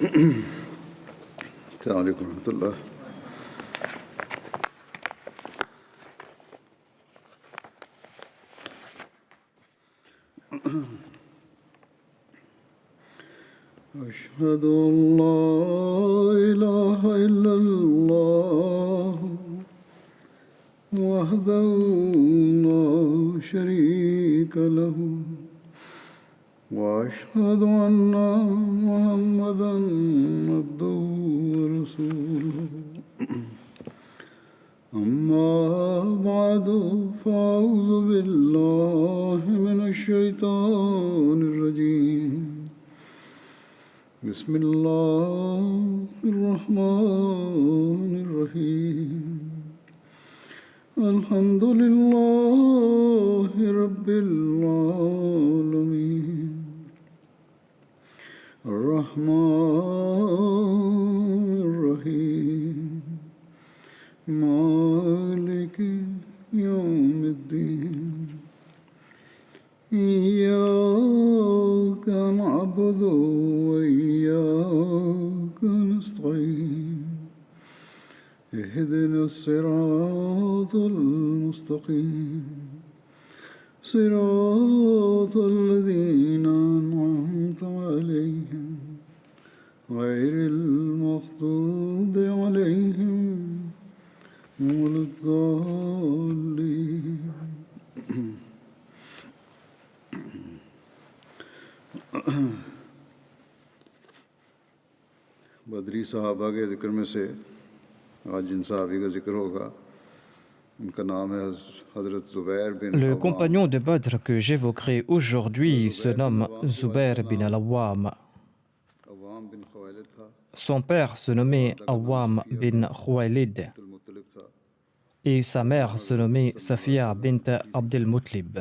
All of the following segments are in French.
السلام عليكم ورحمة الله. أشهد أن لا إله إلا الله وحده لا شريك له وأشهد أن محمدا عبده ورسوله أما بعد فأعوذ بالله من الشيطان الرجيم بسم الله الرحمن الرحيم الحمد لله رب العالمين الرحمن الرحيم مالك يوم الدين إياك نعبد وإياك نستعين اهدنا الصراط المستقيم صراط الذين أنعمت عليهم غير المغضوب عليهم ولا الضالين. बदरी साहबा के ज़िक्र में से आज जिन साहबी का ज़िक्र होगा उनका नाम है हज़रत ज़ुबैर बिन Le Awwam. compagnon de Badr que j'évoquerai aujourd'hui se nomme Zubair bin al-Awwam. Awwam बिन खवालिद था, Son père se nommait Awwam bin Khuwaylid Abdul मुत्तलिब था. et sa mère se nommait Safiya bint Abdel Muttalib.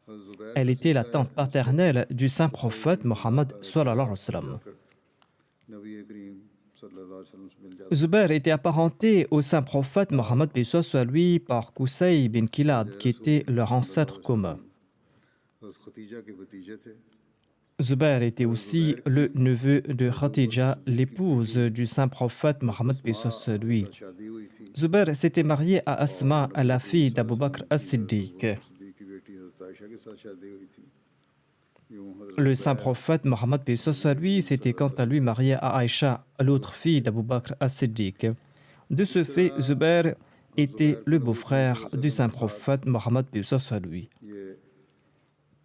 हज़रत ज़ुबैर Elle का était la सिलसिला tante paternelle du saint prophète Mohammed sallallahu alayhi wa sallam. नबी करीम सल्लल्लाहु अलैहि वसल्लम से मिल जाता. Zubair était apparenté au saint prophète Mohammed paix soit lui par Qusay bin Kilab qui était leur ancêtre commun. हज़रत खतीजा के भतीजे थे. Zubair était aussi le neveu de Khadija, l'épouse du saint prophète Mohammed paix soit lui. साथ शादी हुई थी. Zubair s'était marié à Asma, la fille d'Abu Bakr as-Siddiq. Siddique की बेटी हज़रत आयशा के साथ शादी हुई थी. यूं हज़रत Le saint prophète Mohammed paix soit lui s'était quant à lui marié à Aïcha, l'autre fille d'Abu Bakr as-Siddiq. De ce fait, Zubair était le beau-frère du saint prophète Mohammed paix soit lui. ये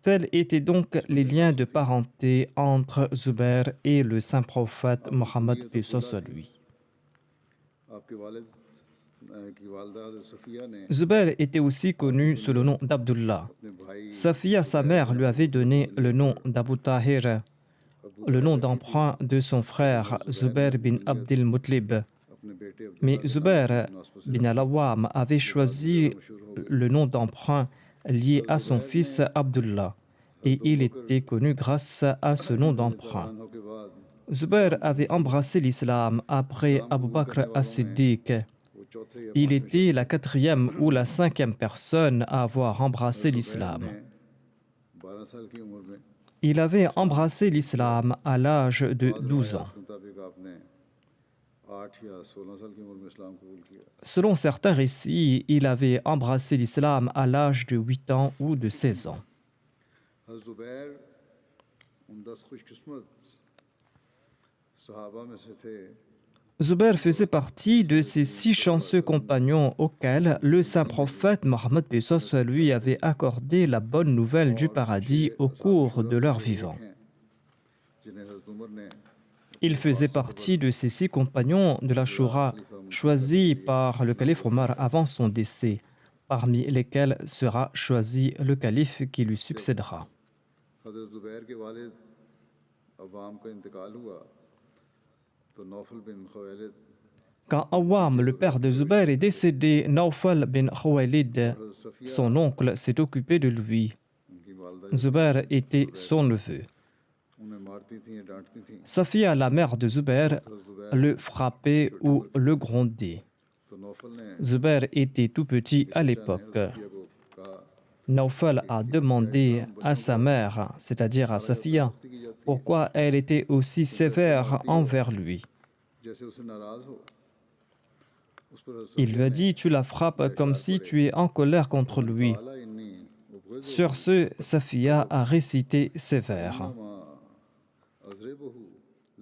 Tels étaient donc les liens de parenté entre Zubair et le saint prophète Mohammed paix soit lui. आपके वालिद की वालदा हज़रत सफ़िया ने Zubair était aussi connu sous le nom d'Abdullah. अपने भाई Safiya, sa mère, lui avait donné le nom d'Abu Tahir, le nom d'emprunt de son frère Zubair bin Abdel Muttalib. अपने बेटे Mais Zubair bin al-Awwam avait choisi le nom d'emprunt lié à son fils Abdullah et il était connu grâce à ce nom d'emprunt. Abdullah के बाद Zubair avait embrassé l'islam après Abu Bakr as-Siddiq. वो चौथे या Il était la quatrième ou la cinquième personne à avoir embrassé l'islam. 12 साल की उम्र में Il avait embrassé l'islam à l'âge de 12 ans. के मुताबिक आपने 8 या 16 साल की उम्र में इस्लाम कबूल किया. Selon certains récits, il avait embrassé l'islam à l'âge de 8 ans ou de 16 ans. हज़रत ज़ुबैर उन 10 खुशकिस्मत सहाबा में से थे Zubair faisait partie de ces 6 chanceux compagnons auxquels le saint prophète Mohammed paix soit lui avait accordé la bonne nouvelle du paradis au cours de leur vivant. जिन्हें हज़रत उमर ने Il faisait partie de ces 6 compagnons de la Shura choisis par le calife Omar avant son décès, parmi lesquels sera choisi le calife qui lui succédera. हज़रत ज़ुबैर के वालिद अव्वाम का इंतकाल हुआ तो नौफल बिन खवालिद Quand Awam, le père de Zubair, est décédé, Nawfal bin Khuwaylid, son oncle, s'est occupé de lui. उनकी वालदा Zubair était son neveu. उन्हें मारती थी या डांटती थी. Safiya, la mère de Zubair, le frappait ou le grondait. तो नौफल ने Zubair était tout petit à l'époque. सफिया को कहा Naufal a demandé à sa mère, c'est-à-dire à Safiya, pourquoi elle était aussi sévère envers lui. जैसे उससे नाराज हो उस पर Il lui सफिया a ने dit, tu la frappes comme इशार si पढ़े tu es en colère contre वमन lui. काला इन्नी Sur उबग़िज़ुहु ce, Safiya फ़तग़ज़बहु a récité ces vers. फ़इन्नमा अज़रिबहु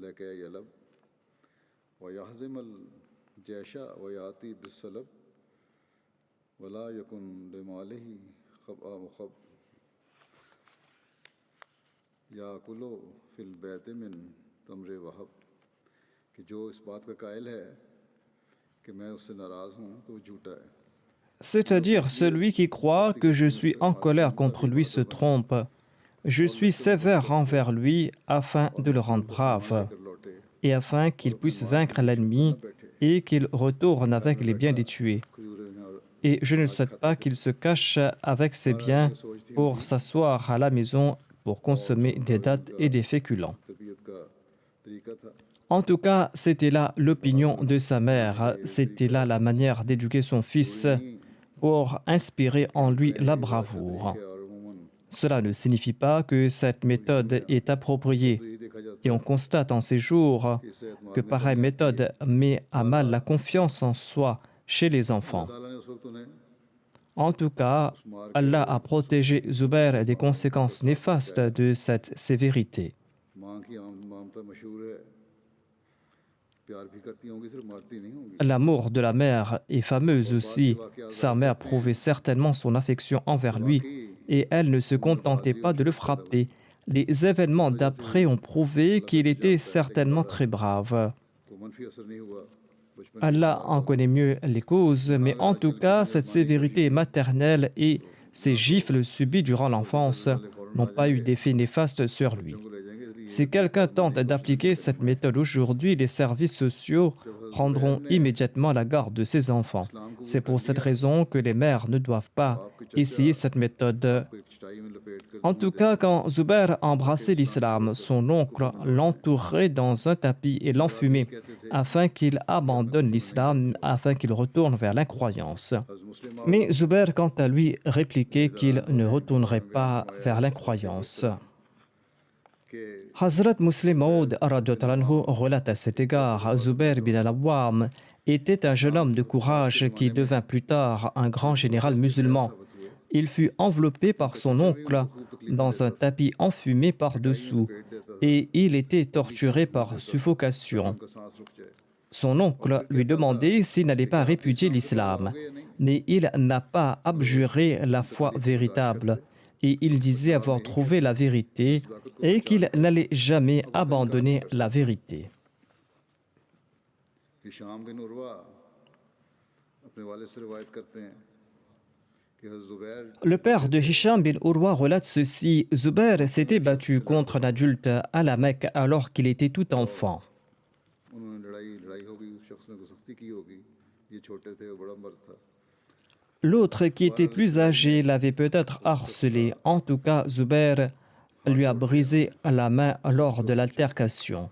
लक यलब वयहज़िमल जैश वयाती बिस्सलब वला यकुन लिमालिही खबअ मुखब याकुलो फिल बैत मिन तमरे वहब कि जो इस बात का कायल है कि मैं उससे नाराज़ हूँ तो वो झूठा है। C'est-à-dire, celui qui croit que je suis en colère contre lui se trompe. Je suis sévère envers lui afin de le rendre brave et afin qu'il puisse vaincre l'ennemi et qu'il retourne avec les biens des tués. Et je ne souhaite pas qu'il se cache avec ses biens pour s'asseoir à la maison pour consommer des dattes et des féculents. En tout cas, c'était là l'opinion de sa mère, c'était là la manière d'éduquer son fils pour inspirer en lui la bravoure. Cela ne signifie pas que cette méthode est appropriée et on constate en ces jours que pareille méthode met à mal la confiance en soi chez les enfants. En tout cas, Allah a protégé Zubair des conséquences néfastes de cette sévérité. L'amour de la mère est fameuse aussi. Sa mère prouvait certainement son affection envers lui et elle ne se contentait pas de le frapper. Les événements d'après ont prouvé qu'il était certainement très brave. Allah en connaît mieux les causes, mais en tout cas, cette sévérité maternelle et ces gifles subies durant l'enfance n'ont pas eu d'effet néfaste sur lui. Si quelqu'un tente d'appliquer cette méthode aujourd'hui, les services sociaux prendront immédiatement la garde de ses enfants. C'est pour cette raison que les mères ne doivent pas essayer cette méthode. En tout cas, quand Zubair embrassait l'islam, son oncle l'entourait dans un tapis et l'enfumait afin qu'il abandonne l'islam, afin qu'il retourne vers l'incroyance. Mais Zubair, quant à lui, répliquait qu'il ne retournerait pas vers l'incroyance. Hazrat Muslim Maud relate à cet égard, Zubair bin al-Awwam était un jeune homme de courage qui devint plus tard un grand général musulman. Il fut enveloppé par son oncle dans un tapis enfumé par-dessous et il était torturé par suffocation. Son oncle lui demandait s'il n'allait pas répudier l'islam, mais il n'a pas abjuré la foi véritable et il disait avoir trouvé la vérité et qu'il n'allait jamais abandonner la vérité. Le père de Hisham bin Urwa relate ceci. Zubair s'était battu contre un adulte à la Mecque alors qu'il était tout enfant. L'autre, qui était plus âgé, l'avait peut-être harcelé. En tout cas, Zubair lui a brisé la main lors de l'altercation.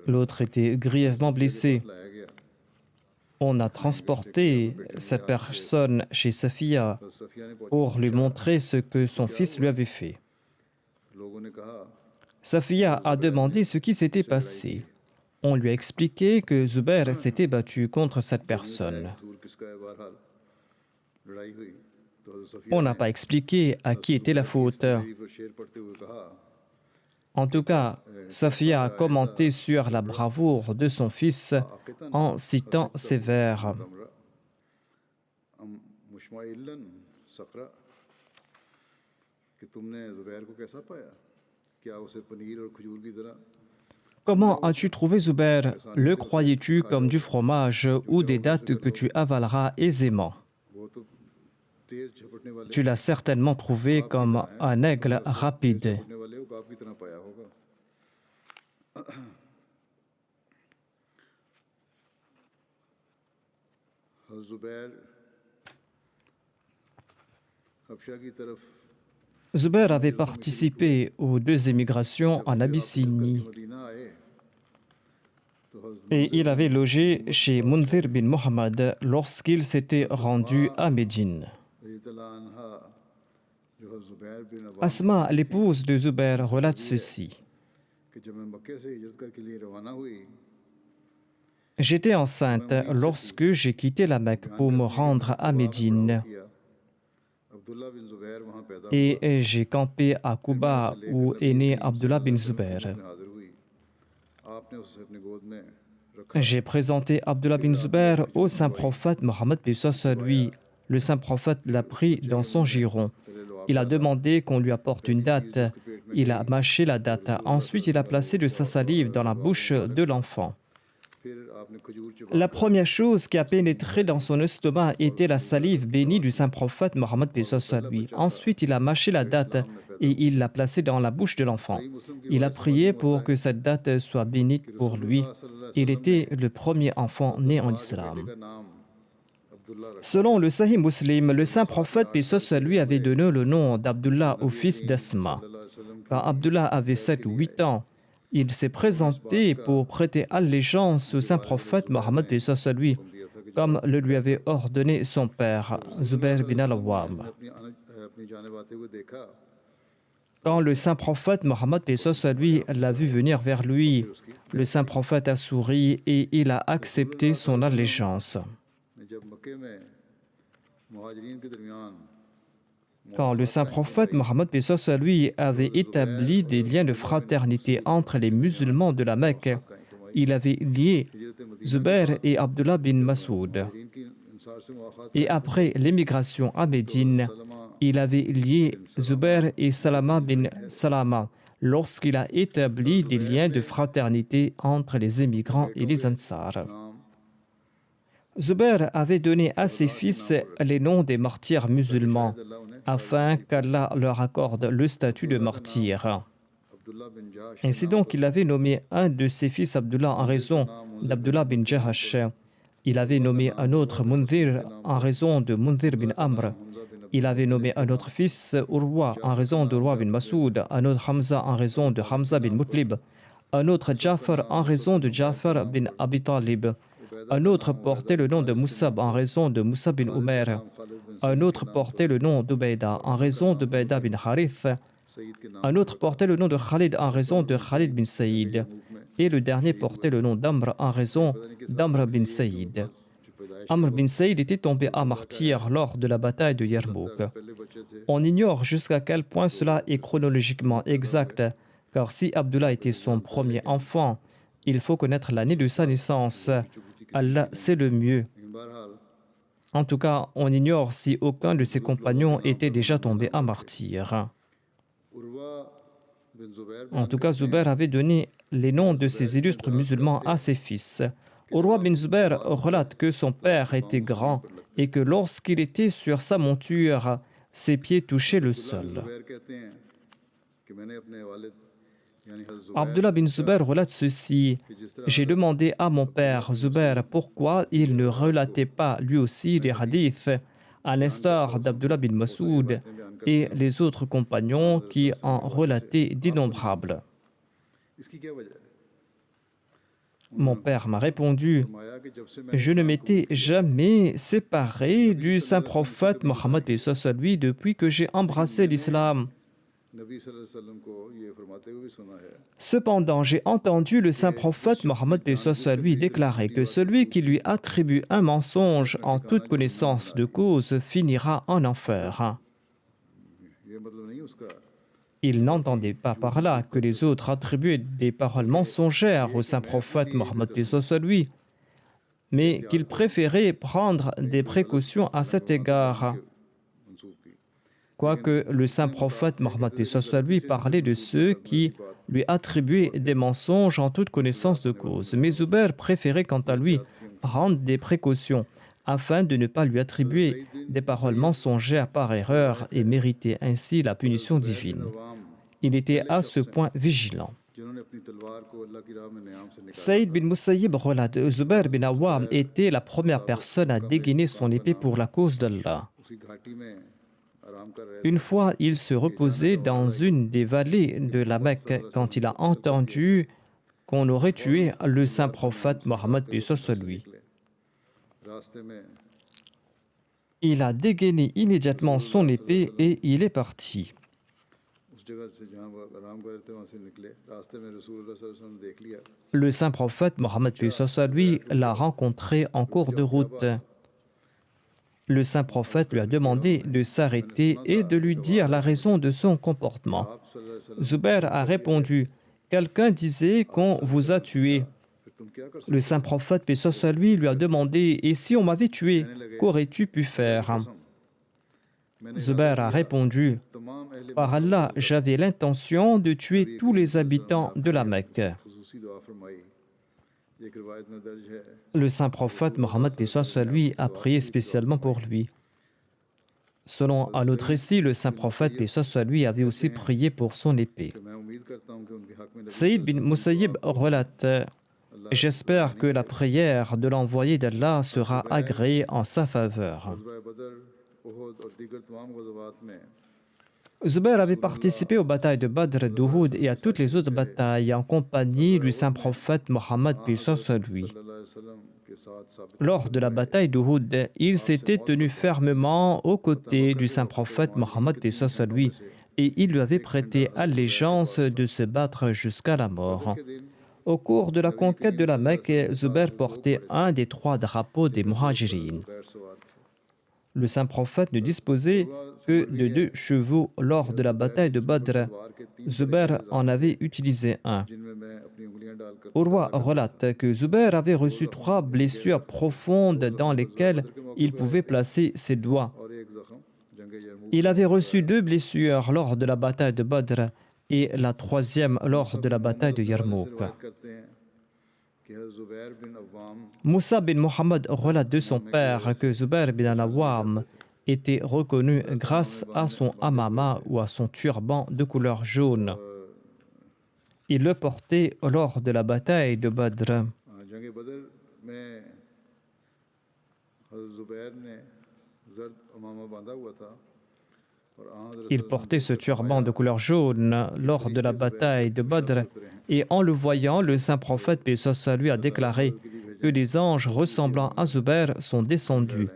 L'autre était grièvement blessé. On a transporté cette personne chez Safiya pour lui montrer ce que son fils lui avait fait. Safiya a demandé ce qui s'était passé. On lui a expliqué que Zubair s'était battu contre cette personne. On n'a pas expliqué à qui était la faute. En tout cas, Safiya a commenté sur la bravoure de son fils en citant ces vers. Comment as-tu trouvé Zubair? Le croyais-tu comme du fromage ou des dattes que tu avaleras aisément? Tu l'as certainement trouvé comme un aigle rapide. Zubair avait participé aux 2 émigrations en Abyssinie. et il avait logé chez Munzir bin Muhammad lorsqu'il s'était rendu à Médine. रज़ी अल्लाह अन्हा जो है ज़ुबैर बिन Awwam Asma, l'épouse de Zubair, relate ceci. कि जब मैं मक्के से हिजरत करके लिए रवाना हुई J'étais enceinte lorsque j'ai quitté la Mecque pour me rendre à Médine किया अब्दुल्ला बिन ज़ुबैर वहाँ पैदा हुआ et j'ai campé à Quba où est né Abdullah bin Zubair. में हाजिर हुई आपने उसे अपनी गोद में रखा J'ai présenté Abdullah bin Zubair au saint prophète Mohammed paix soit sur lui. Le saint prophète l'a pris dans son giron. Il a demandé qu'on lui apporte une date. Il a mâché la date. Ensuite, il a placé de sa salive dans la bouche de l'enfant. फिर आपने खजूर चबा La première chose qui a pénétré dans son estomac était la salive bénie du saint prophète Mohammed paix soit sur lui. Ensuite, il a mâché la date et il l'a placée dans la bouche de l'enfant. Il a prié pour que cette date soit bénite pour lui. Il était le premier enfant né en islam. का नाम अब्दुल्ला रखा Selon le Sahih Muslim, le saint prophète paix soit sur lui avait donné le nom d'Abdullah au fils d'Asma. सल्लल्लाहु अलैहि वसल्लम Quand Abdullah avait 7 ou 8 ans, il s'est présenté pour prêter allégeance au saint prophète Mohammed paix soit sur lui, दिया था कि comme le lui avait ordonné son père, Zubair bin al-Awwam. अपनी जानिब आते हुए देखा Quand le saint prophète Mohammed paix soit sur lui l'a vu venir vers lui, le saint prophète a souri et il a accepté son allégeance. जब मक्के में मुहाजिरीन के दरमियान Quand le saint prophète Mohammed paix soit sur lui avait établi des liens de fraternité entre les musulmans de la Mecque, il avait lié Zubair et Abdullah bin Masoud. की इंसार से मुआखात Et après l'émigration à Médine, il avait lié Zubair et Salama bin Salama lorsqu'il a établi des liens de fraternité entre les émigrants et les Ansar. नाम Zubair avait donné à ses fils les noms des martyrs musulmans afin qu'Allah leur accorde le statut de martyr. Abdullah बिन जाश Ainsi donc, il avait nommé un de ses fils Abdullah en raison d'Abdullah bin Jahash. Il avait nommé un autre Munzir en raison de Munzir bin Amr. Il avait nommé un autre fils Urwa en raison de Urwa bin Masoud, un autre Hamza en raison de Hamza bin Mutlib, un autre Jafar en raison de Jafar bin Abi Talib, un autre portait le nom de Moussab en raison de Moussab bin Umair, un autre portait le nom d'Ubayda en raison de Bayda bin Harith, Saeed के नाम un autre portait le nom de Khalid en raison de Khalid bin Saïd, et le dernier portait le nom d'Amr en raison d'Amr bin Saïd. जो पैदाइश Amr bin Saïd était tombé à martyr lors de la bataille de Yarmouk. पहले बच्चे थे On ignore jusqu'à quel point cela est chronologiquement exact, car si Abdullah était son premier enfant, il faut connaître l'année de sa naissance. Allah sait le mieux. लेकिन बहरहाल En tout cas, on ignore si aucun de ses compagnons était déjà tombé à martyr. Urwa bin Zubair En tout cas, Zubair avait donné les noms de ces illustres musulmans à ses fils. Urwa bin Zubair relate que son père était grand et que lorsqu'il était sur sa monture, ses pieds touchaient le sol. Zubair कहते हैं कि मैंने अपने वालिद यानी हज़रत Zubair Abdullah bin Zubair relate ceci. J'ai demandé à mon père Zubair pourquoi il ne relatait pas lui aussi des hadiths, à l'instar d'Abdullah bin Masoud et les autres compagnons qui en relataient d'innombrables. इसकी क्या वजह है Mon père m'a répondu, फरमाया कि जब से मैं je ne m'étais jamais séparé du saint prophète Mohammed paix soit sur lui depuis que j'ai embrassé l'islam. नबी सल्लल्लाहु अलैहि वसल्लम को ये फरमाते हुए भी सुना है Cependant, j'ai entendu le saint prophète Mohammed paix soit sur lui déclarer que celui qui lui attribue un mensonge en toute connaissance de cause finira en enfer. ये मतलब नहीं उसका Il n'entendait pas par là que les autres attribuaient des paroles mensongères au saint prophète Mohammed paix soit sur lui, mais qu'il préférait prendre des précautions à cet égard. मंसूब की Quoique le saint prophète Mohammed paix soit sur lui parlait de ceux qui lui attribuaient des mensonges en toute connaissance de cause. Mais Zubair préférait quant à lui prendre des précautions afin de ne pas lui attribuer des paroles mensongères par erreur et mériter ainsi la punition divine. अवाम Il était à ce point vigilant. जिन्होंने अपनी तलवार को अल्लाह की राह में नियाम से निकाला Saïd bin Musayyib relate, Zubair bin Awam était la première personne à dégainer son épée pour la cause d'Allah. उसी घाटी में आराम कर रहे Une fois, il se reposait dans une des vallées de la Mecque quand il a entendu qu'on aurait tué le saint prophète Mohammed paix soit sur lui. रास्ते में Il a dégainé immédiatement son épée et il est parti. उस जगह से जहाँ वो आराम कर रहे थे वहाँ से निकले, रास्ते में रसूलुल्लाह सल्लल्लाहु अलैहि वसल्लम ने देख लिया। Le saint prophète Mohammed paix soit sur lui l'a rencontré en cours de route. Le saint prophète lui a demandé de s'arrêter et de lui dire la raison de son comportement. आप सल्लल्लाहु अलैहि वसल्लम Zubair a répondu, quelqu'un disait qu'on vous a tué. फिर तुम क्या कर सकते Le saint prophète paix soit sur lui a demandé, et si on m'avait tué, qu'aurais-tu pu faire? हो? मैंने Zubair a répondu, तमाम अहले par Allah, j'avais l'intention de tuer tous les habitants de la Mecque. खुसूसी दुआ फरमाई। ये एक रिवायत में दर्ज है। Le saint prophète Mohammed paix soit sur lui a prié spécialement pour lui. Selon un autre récit, le saint prophète paix soit sur lui avait aussi prié pour son épée. कि मैं उम्मीद करता हूँ कि उनके हक में Saïd bin Musayyib relate, j'espère que la prière de l'envoyé d'Allah sera agréée en sa faveur. ग़ज़वा बदर, उहुद और दीगर तमाम ग़ज़वात में Zubair avait participé aux batailles de Badr, d'Uhud et à toutes les autres batailles en compagnie du saint prophète Mohammed paix soit sur lui. सल्लल्लाहु अलैहि वसल्लम के साथ साबित Lors de la bataille d'Uhud, il s'était tenu fermement aux côtés du saint prophète Mohammed paix soit sur lui et il lui avait prêté allégeance de se battre jusqu'à la mort. के दिन Au cours de la conquête de la Mecque, Zubair portait un des 3 drapeaux des Muhajirin. पैर सवार थे। Le saint prophète ne disposait que de 2 chevaux lors de la bataille de Badr. वार के 3 Zubair en avait utilisé un. जिनमें मैं अपनी उंगलियां डालकर Urwa relate que Zubair avait reçu 3 blessures profondes dans lesquelles il pouvait placer ses doigts. और एक जख्म जंग यरमूक Il avait reçu 2 blessures lors de la bataille de Badr et la 3e lors de la bataille de से Yarmouk. रिवायत करते हैं कि हज़रत ज़ुबैर बिन Awwam Moussa bin Mohammed relate de son père que Zubair bin al-Awwam était reconnu grâce à son amama ou à son turban de couleur jaune. Il le portait lors de la bataille de Badr. जंग बदर में हज़रत ज़ुबैर ने जर्द अमामा बांधा हुआ था और Il portait ce turban de couleur jaune lors de la bataille de Badr et en le voyant, le saint prophète paix soit sur lui a déclaré que des anges ressemblant à Zubair sont descendus.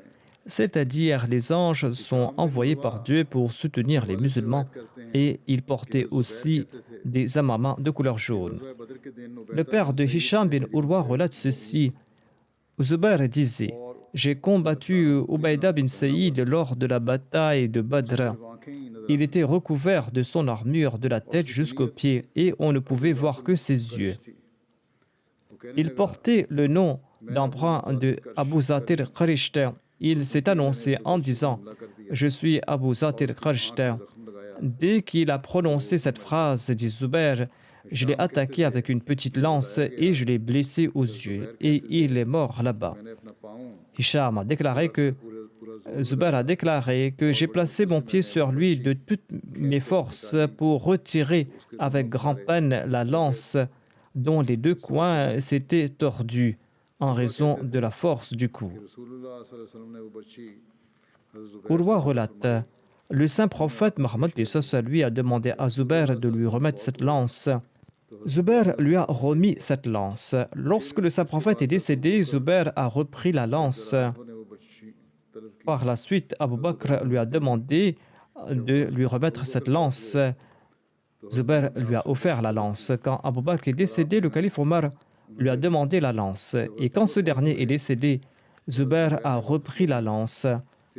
C'est-à-dire les anges sont envoyés par Dieu pour soutenir les musulmans et ils portaient aussi des amamas de couleur jaune. बदर के दिन Le père de Hisham bin Urwa relate ceci. Zubair disait, j'ai combattu Ubaïda bin Saïd lors de la bataille de Badr. आंखें ही नजर Il était recouvert de son armure de la tête jusqu'aux pieds et on ne pouvait voir que ses yeux. थी। वो कहने Il portait le nom d'emprunt de Abu Zatir Qarishte. Il s'est annoncé en disant « Je suis Abu Zatir Qarishte ». जख्म लगाया Dès qu'il a prononcé cette phrase, dit Zubair, je l'ai attaqué avec une petite lance et je l'ai blessé aux yeux et il est mort là-bas. मैंने अपना पाँव Hisham a déclaré que पूरा Zubair a déclaré que j'ai placé mon pied sur lui de toutes mes forces pour retirer avec grand-peine la lance dont les 2 coins s'étaient tordus en raison de la force du coup. रसूलुल्लाह सल्लल्लाहु अलैहि वसल्लम ने वो बच्ची हज़रत Zubair Urwa relate, le saint prophète Mohammed paix soit sur lui a demandé à Zubair de lui remettre cette lance. Zubair lui a remis cette lance. Lorsque le saint prophète est décédé, Zubair a repris la lance. ने वो बच्ची तलब की Par la suite, Abu Bakr lui a demandé de lui remettre cette lance. Zubair lui a offert la lance. Quand Abu Bakr est décédé, le calife Omar lui a demandé la lance. Et quand ce dernier est décédé, Zubair a repris la lance.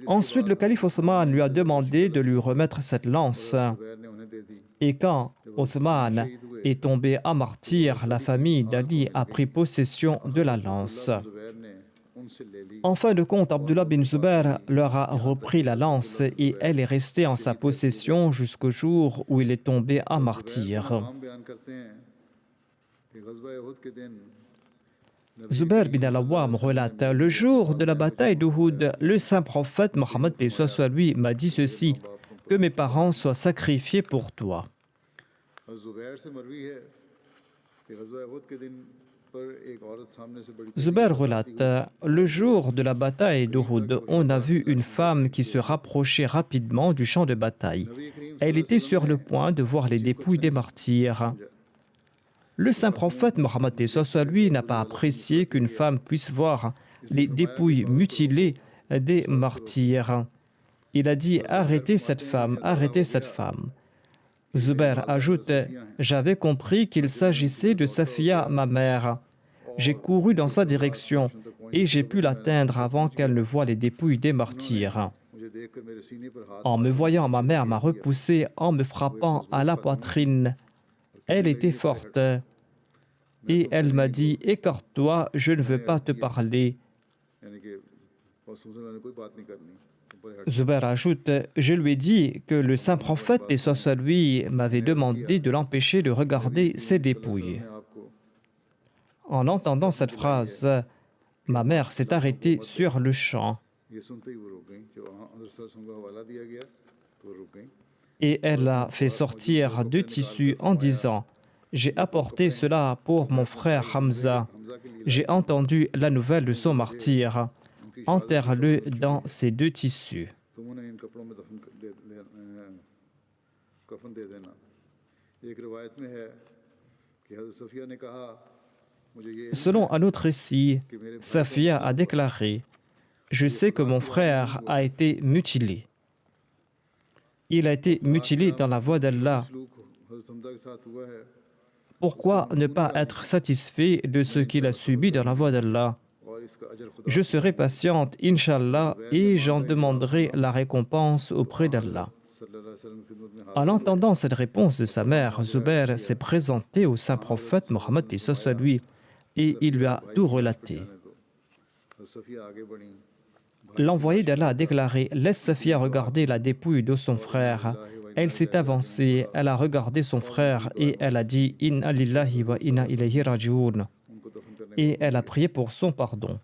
Ensuite, le calife Othman lui a demandé de lui remettre cette lance. Zubair ने उन्हें दे दी। Et quand Othman est tombé à martyr, la famille d'Ali a pris possession de la lance. Zubair ने उनसे ले ली। En fin de compte, Abdullah bin Zubair leur a repris la lance et elle est restée en sa possession jusqu'au jour où il est tombé à martyr. हम बयान करते हैं कि ग़ज़वा उहुद के दिन Zubair bin al-Awwam relate, le jour de la bataille d'Uhud, le saint prophète Mohammed paix soit sur lui m'a dit ceci, que mes parents soient sacrifiés pour toi. हज़रत ज़ुबैर से मरवी है कि ग़ज़वा उहुद के दिन पर एक औरत सामने से बड़ी Zubair relate, le jour de la bataille d'Uhud, on a vu une femme qui se rapprochait rapidement du champ de bataille. Elle était sur le point de voir les dépouilles des martyrs. Le saint prophète Mohammed paix soit lui n'a pas apprécié qu'une femme puisse voir les dépouilles mutilées des martyrs. Il a dit arrêtez cette femme, arrêtez cette femme. Zubair ajoute j'avais compris qu'il s'agissait de Safiya, ma mère. J'ai couru dans sa direction et j'ai pu l'atteindre avant qu'elle ne voie les dépouilles des martyrs. En me voyant, ma mère m'a repoussé en me frappant à la poitrine. Elle était forte et elle m'a dit « Écarte-toi, je ne veux pas te parler ». Zubair ajoute « Je lui ai dit que le saint prophète, paix soit sur lui, m'avait demandé de l'empêcher de regarder ses dépouilles. » En entendant cette phrase, ma mère s'est arrêtée sur le champ. Et elle a fait sortir 2 tissus en disant « J'ai apporté cela pour mon frère Hamza. J'ai entendu la nouvelle de son martyr. Enterre-le dans ces 2 tissus. » Selon un autre récit, Safiya a déclaré « Je sais que mon frère a été mutilé. Il a été mutilé dans la voie d'Allah. Pourquoi ne pas être satisfait de ce qu'il a subi dans la voie d'Allah? Je serai patiente, Inch'Allah, et j'en demanderai la récompense auprès d'Allah. » En entendant cette réponse de sa mère, Zubair s'est présenté au saint prophète Mohammed paix soit lui et il lui a tout relaté. L'envoyé d'Allah a déclaré « Laisse Safiya regarder la dépouille de son frère. » Elle s'est avancée, elle a regardé son frère et elle a dit « Inna lillahi wa inna ilayhi raji'un » et elle a prié pour son pardon.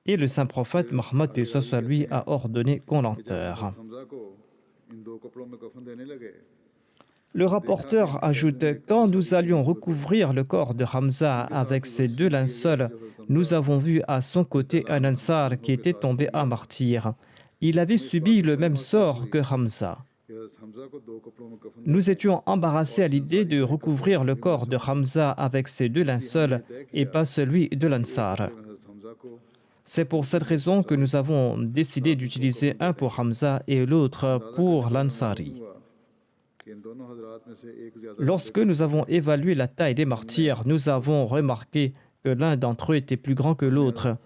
Et le saint prophète Mohammed paix soit lui a ordonné qu'on l'enterre. Le rapporteur ajoute « Quand nous allions recouvrir le corps de Hamza avec ces 2 linceuls, nous avons vu à son côté un Ansar qui était tombé à martyr. Il avait subi le même sort que Hamza. Nous étions embarrassés à l'idée de recouvrir le corps de Hamza avec ces 2 linceuls et pas celui de l'Ansar. C'est pour cette raison que nous avons décidé d'utiliser un pour Hamza et l'autre pour l'Ansari. Lorsque nous avons évalué la taille des martyrs, nous avons remarqué que l'un d'entre eux était plus grand que l'autre.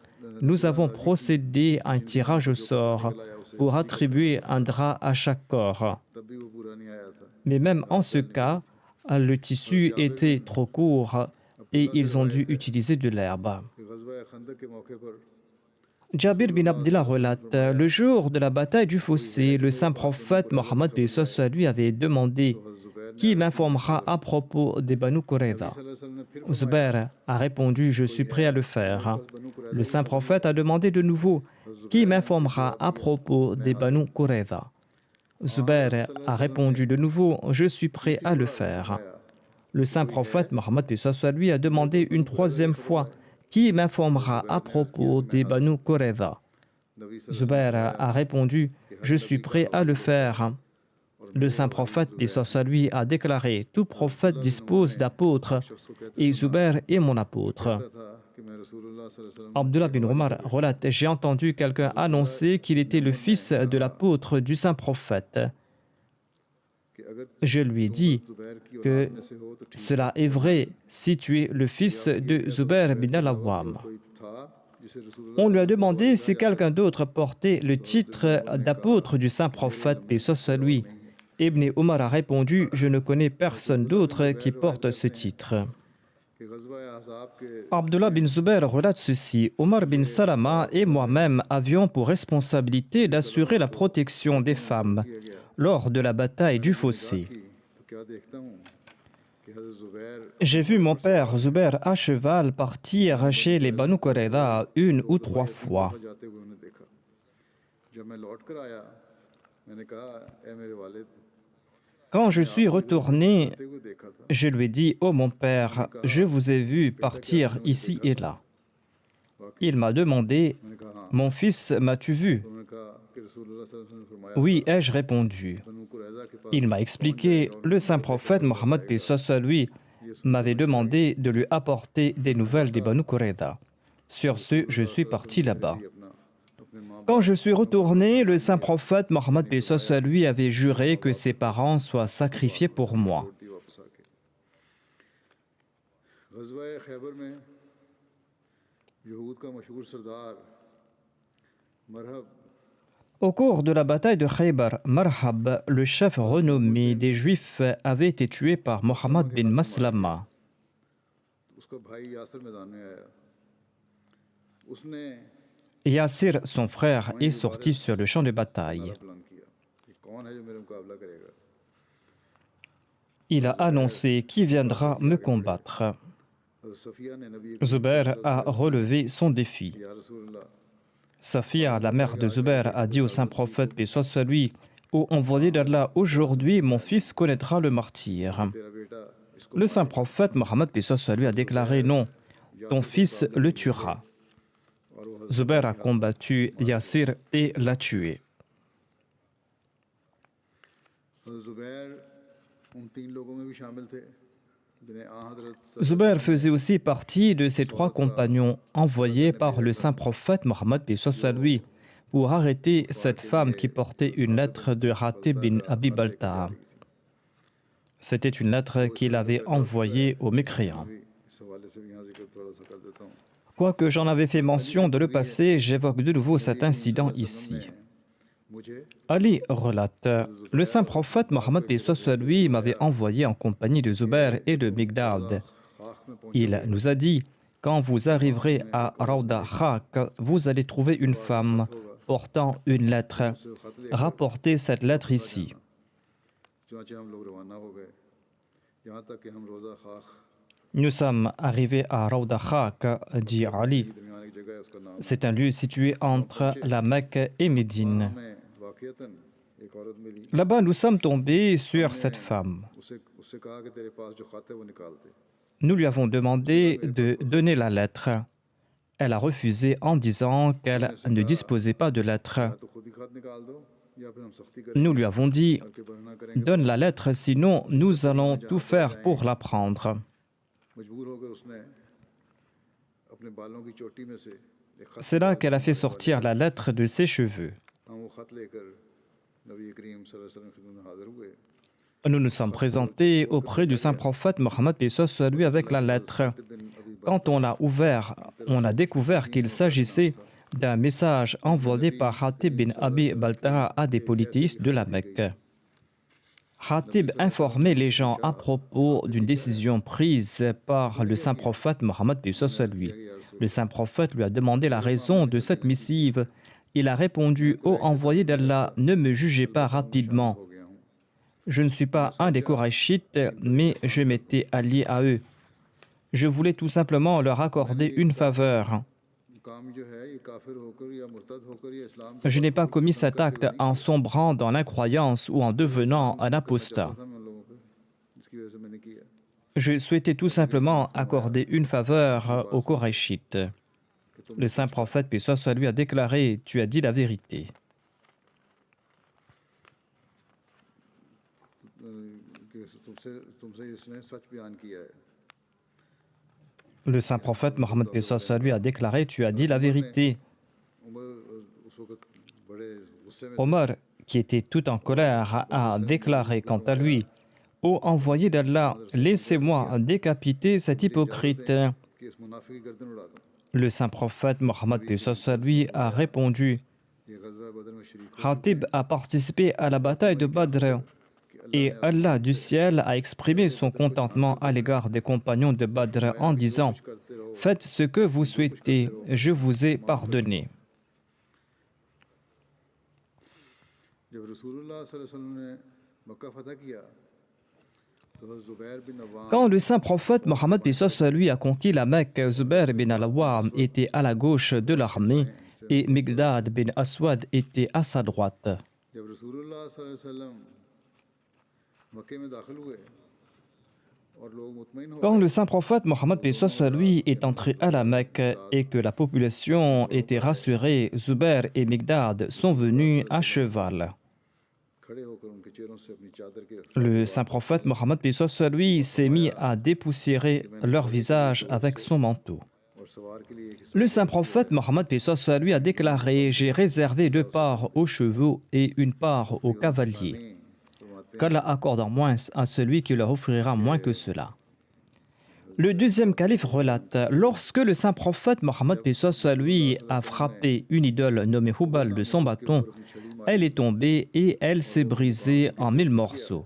Nous avons procédé à un tirage au sort pour attribuer un drap à chaque corps. Mais même en ce cas, le tissu était trop court et ils ont dû utiliser de l'herbe. Jabir bin Abdullah relate, le jour de la bataille du fossé, le saint prophète Mohammed paix soit lui avait demandé qui m'informera à propos des Banu Qurayza. Zubair a répondu je suis prêt à le faire. Le saint prophète a demandé de nouveau qui m'informera à propos des Banu Qurayza. Zubair a répondu de nouveau je suis prêt à le faire. Le saint prophète Mohammed paix soit lui a demandé une 3e fois qui m'informera à propos des Banu Qurayza. Zubair a répondu je suis prêt à le faire. Le saint prophète paix soit lui a déclaré tout prophète dispose d'apôtres et Zubair est mon apôtre. Abdullah bin Omar relate j'ai entendu quelqu'un annoncer qu'il était le fils de l'apôtre du saint prophète. Je lui ai dit que cela est vrai si tu es le fils de Zubair bin al-Awwam. On lui a demandé si quelqu'un d'autre portait le titre d'apôtre du saint prophète, paix soit lui. Ibn Omar a répondu je ne connais personne d'autre qui porte ce titre. Abdullah bin Zubair relate ceci. Omar bin Salama et moi-même avions pour responsabilité d'assurer la protection des femmes lors de la bataille du fossé. J'ai vu mon père Zubair à cheval partir chez les Banu Qurayza 1 ou 3 fois. Quand je suis retourné, je lui ai dit « Oh mon père, je vous ai vu partir ici et là. » Il m'a demandé « Mon fils, m'as-tu vu ?» Oui, ai-je répondu. Il m'a expliqué, le saint prophète Mohammed paix soit lui m'avait demandé de lui apporter des nouvelles des Banu Qurayza. Sur ce, je suis parti là-bas. Quand je suis retourné, le saint prophète Mohammed paix soit sur lui avait juré que ses parents soient sacrifiés pour moi. Au cours de la bataille de Khaybar, Marhab, le chef renommé des Juifs, avait été tué par Mohammed bin Maslama. Yassir, son frère, est sorti sur le champ de bataille. Il a annoncé qui viendra me combattre. Zubair a relevé son défi. Safia, la mère de Zubair, a dit au saint prophète, paix soit sur lui, ô envoyé d'Allah, aujourd'hui mon fils connaîtra le martyre. Le saint prophète Mohammed paix soit sur lui a déclaré non, ton fils le tuera. Zubair a combattu Yassir et l'a tué. Zubair faisait aussi partie de ces trois compagnons envoyés par le saint prophète Mohammed paix soit sur lui pour arrêter cette femme qui portait une lettre de Hatib bin Abi Balta'a. C'était une lettre qu'il avait envoyée aux mécréants. Quoique j'en avais fait mention de le passé, j'évoque de nouveau cet incident ici. Ali relate, le saint prophète Mohammed paix soit sur lui m'avait envoyé en compagnie de Zubair et de Migdad. Il nous a dit, quand vous arriverez à Rawda Khak, vous allez trouver une femme portant une lettre. Rapportez cette lettre ici. Nous sommes arrivés à Rawda Khak, dit Ali. C'est un lieu situé entre la Mecque et Médine. Là-bas, nous sommes tombés sur cette femme. Nous lui avons demandé de donner la lettre. Elle a refusé en disant qu'elle ne disposait pas de lettre. Nous lui avons dit, donne la lettre, sinon nous allons tout faire pour la prendre. C'est là qu'elle a fait sortir la lettre de ses cheveux. Nous nous sommes présentés auprès du saint prophète Mohammed paix soit sur lui avec la lettre. Quand on l'a ouvert, on a découvert qu'il s'agissait d'un message envoyé par Hatib bin Abi Balta'a à des polythéistes de la Mecque. Hatib informait les gens à propos d'une décision prise par le saint prophète Mohammed paix soit sur lui. Le saint prophète lui a demandé la raison de cette missive. Il a répondu, ô envoyé d'Allah, ne me jugez pas rapidement. Je ne suis pas un des Qurayshites, mais je m'étais allié à eux. Je voulais tout simplement leur accorder une faveur. Je n'ai pas commis cet acte en sombrant dans l'incroyance ou en devenant un apostat. Je souhaitais tout simplement accorder une faveur aux Qurayshites. Le saint prophète, paix soit sur lui, a déclaré, tu as dit la vérité. Le saint prophète Mohammed paix soit sur lui a déclaré, tu as dit la vérité. Omar, qui était tout en colère, a déclaré quant à lui, ô envoyé d'Allah, laissez-moi décapiter cet hypocrite. Le saint prophète Mohammed paix soit sur lui a répondu, Hatib a participé à la bataille de Badr et Allah du ciel a exprimé son contentement à l'égard des compagnons de Badr en disant, faites ce que vous souhaitez, je vous ai pardonné. Quand le saint prophète Mohammed paix soit sur lui a conquis la Mecque, Zubair bin al-Awwam était à la gauche de l'armée et Migdad bin Aswad était à sa droite. Quand le saint prophète Mohammed paix soit sur lui est entré à la Mecque et que la population était rassurée, Zubair et Migdad sont venus à cheval. खड़े होकर उनके चेहरों से अपनी चादर के Le saint prophète Mohammed paix soit sur lui s'est mis à dépoussiérer leur visage avec son manteau. और सवार के लिए Le saint prophète Mohammed paix soit sur lui a déclaré: J'ai réservé 2 parts aux chevaux et 1 part aux cavaliers. Qu'Allah accorde en moins à celui qui leur offrira moins que cela. Le deuxième calife relate: Lorsque le saint prophète Mohammed paix soit sur lui a frappé une idole nommée Hubal de son bâton, elle est tombée et elle s'est brisée en 1000 morceaux.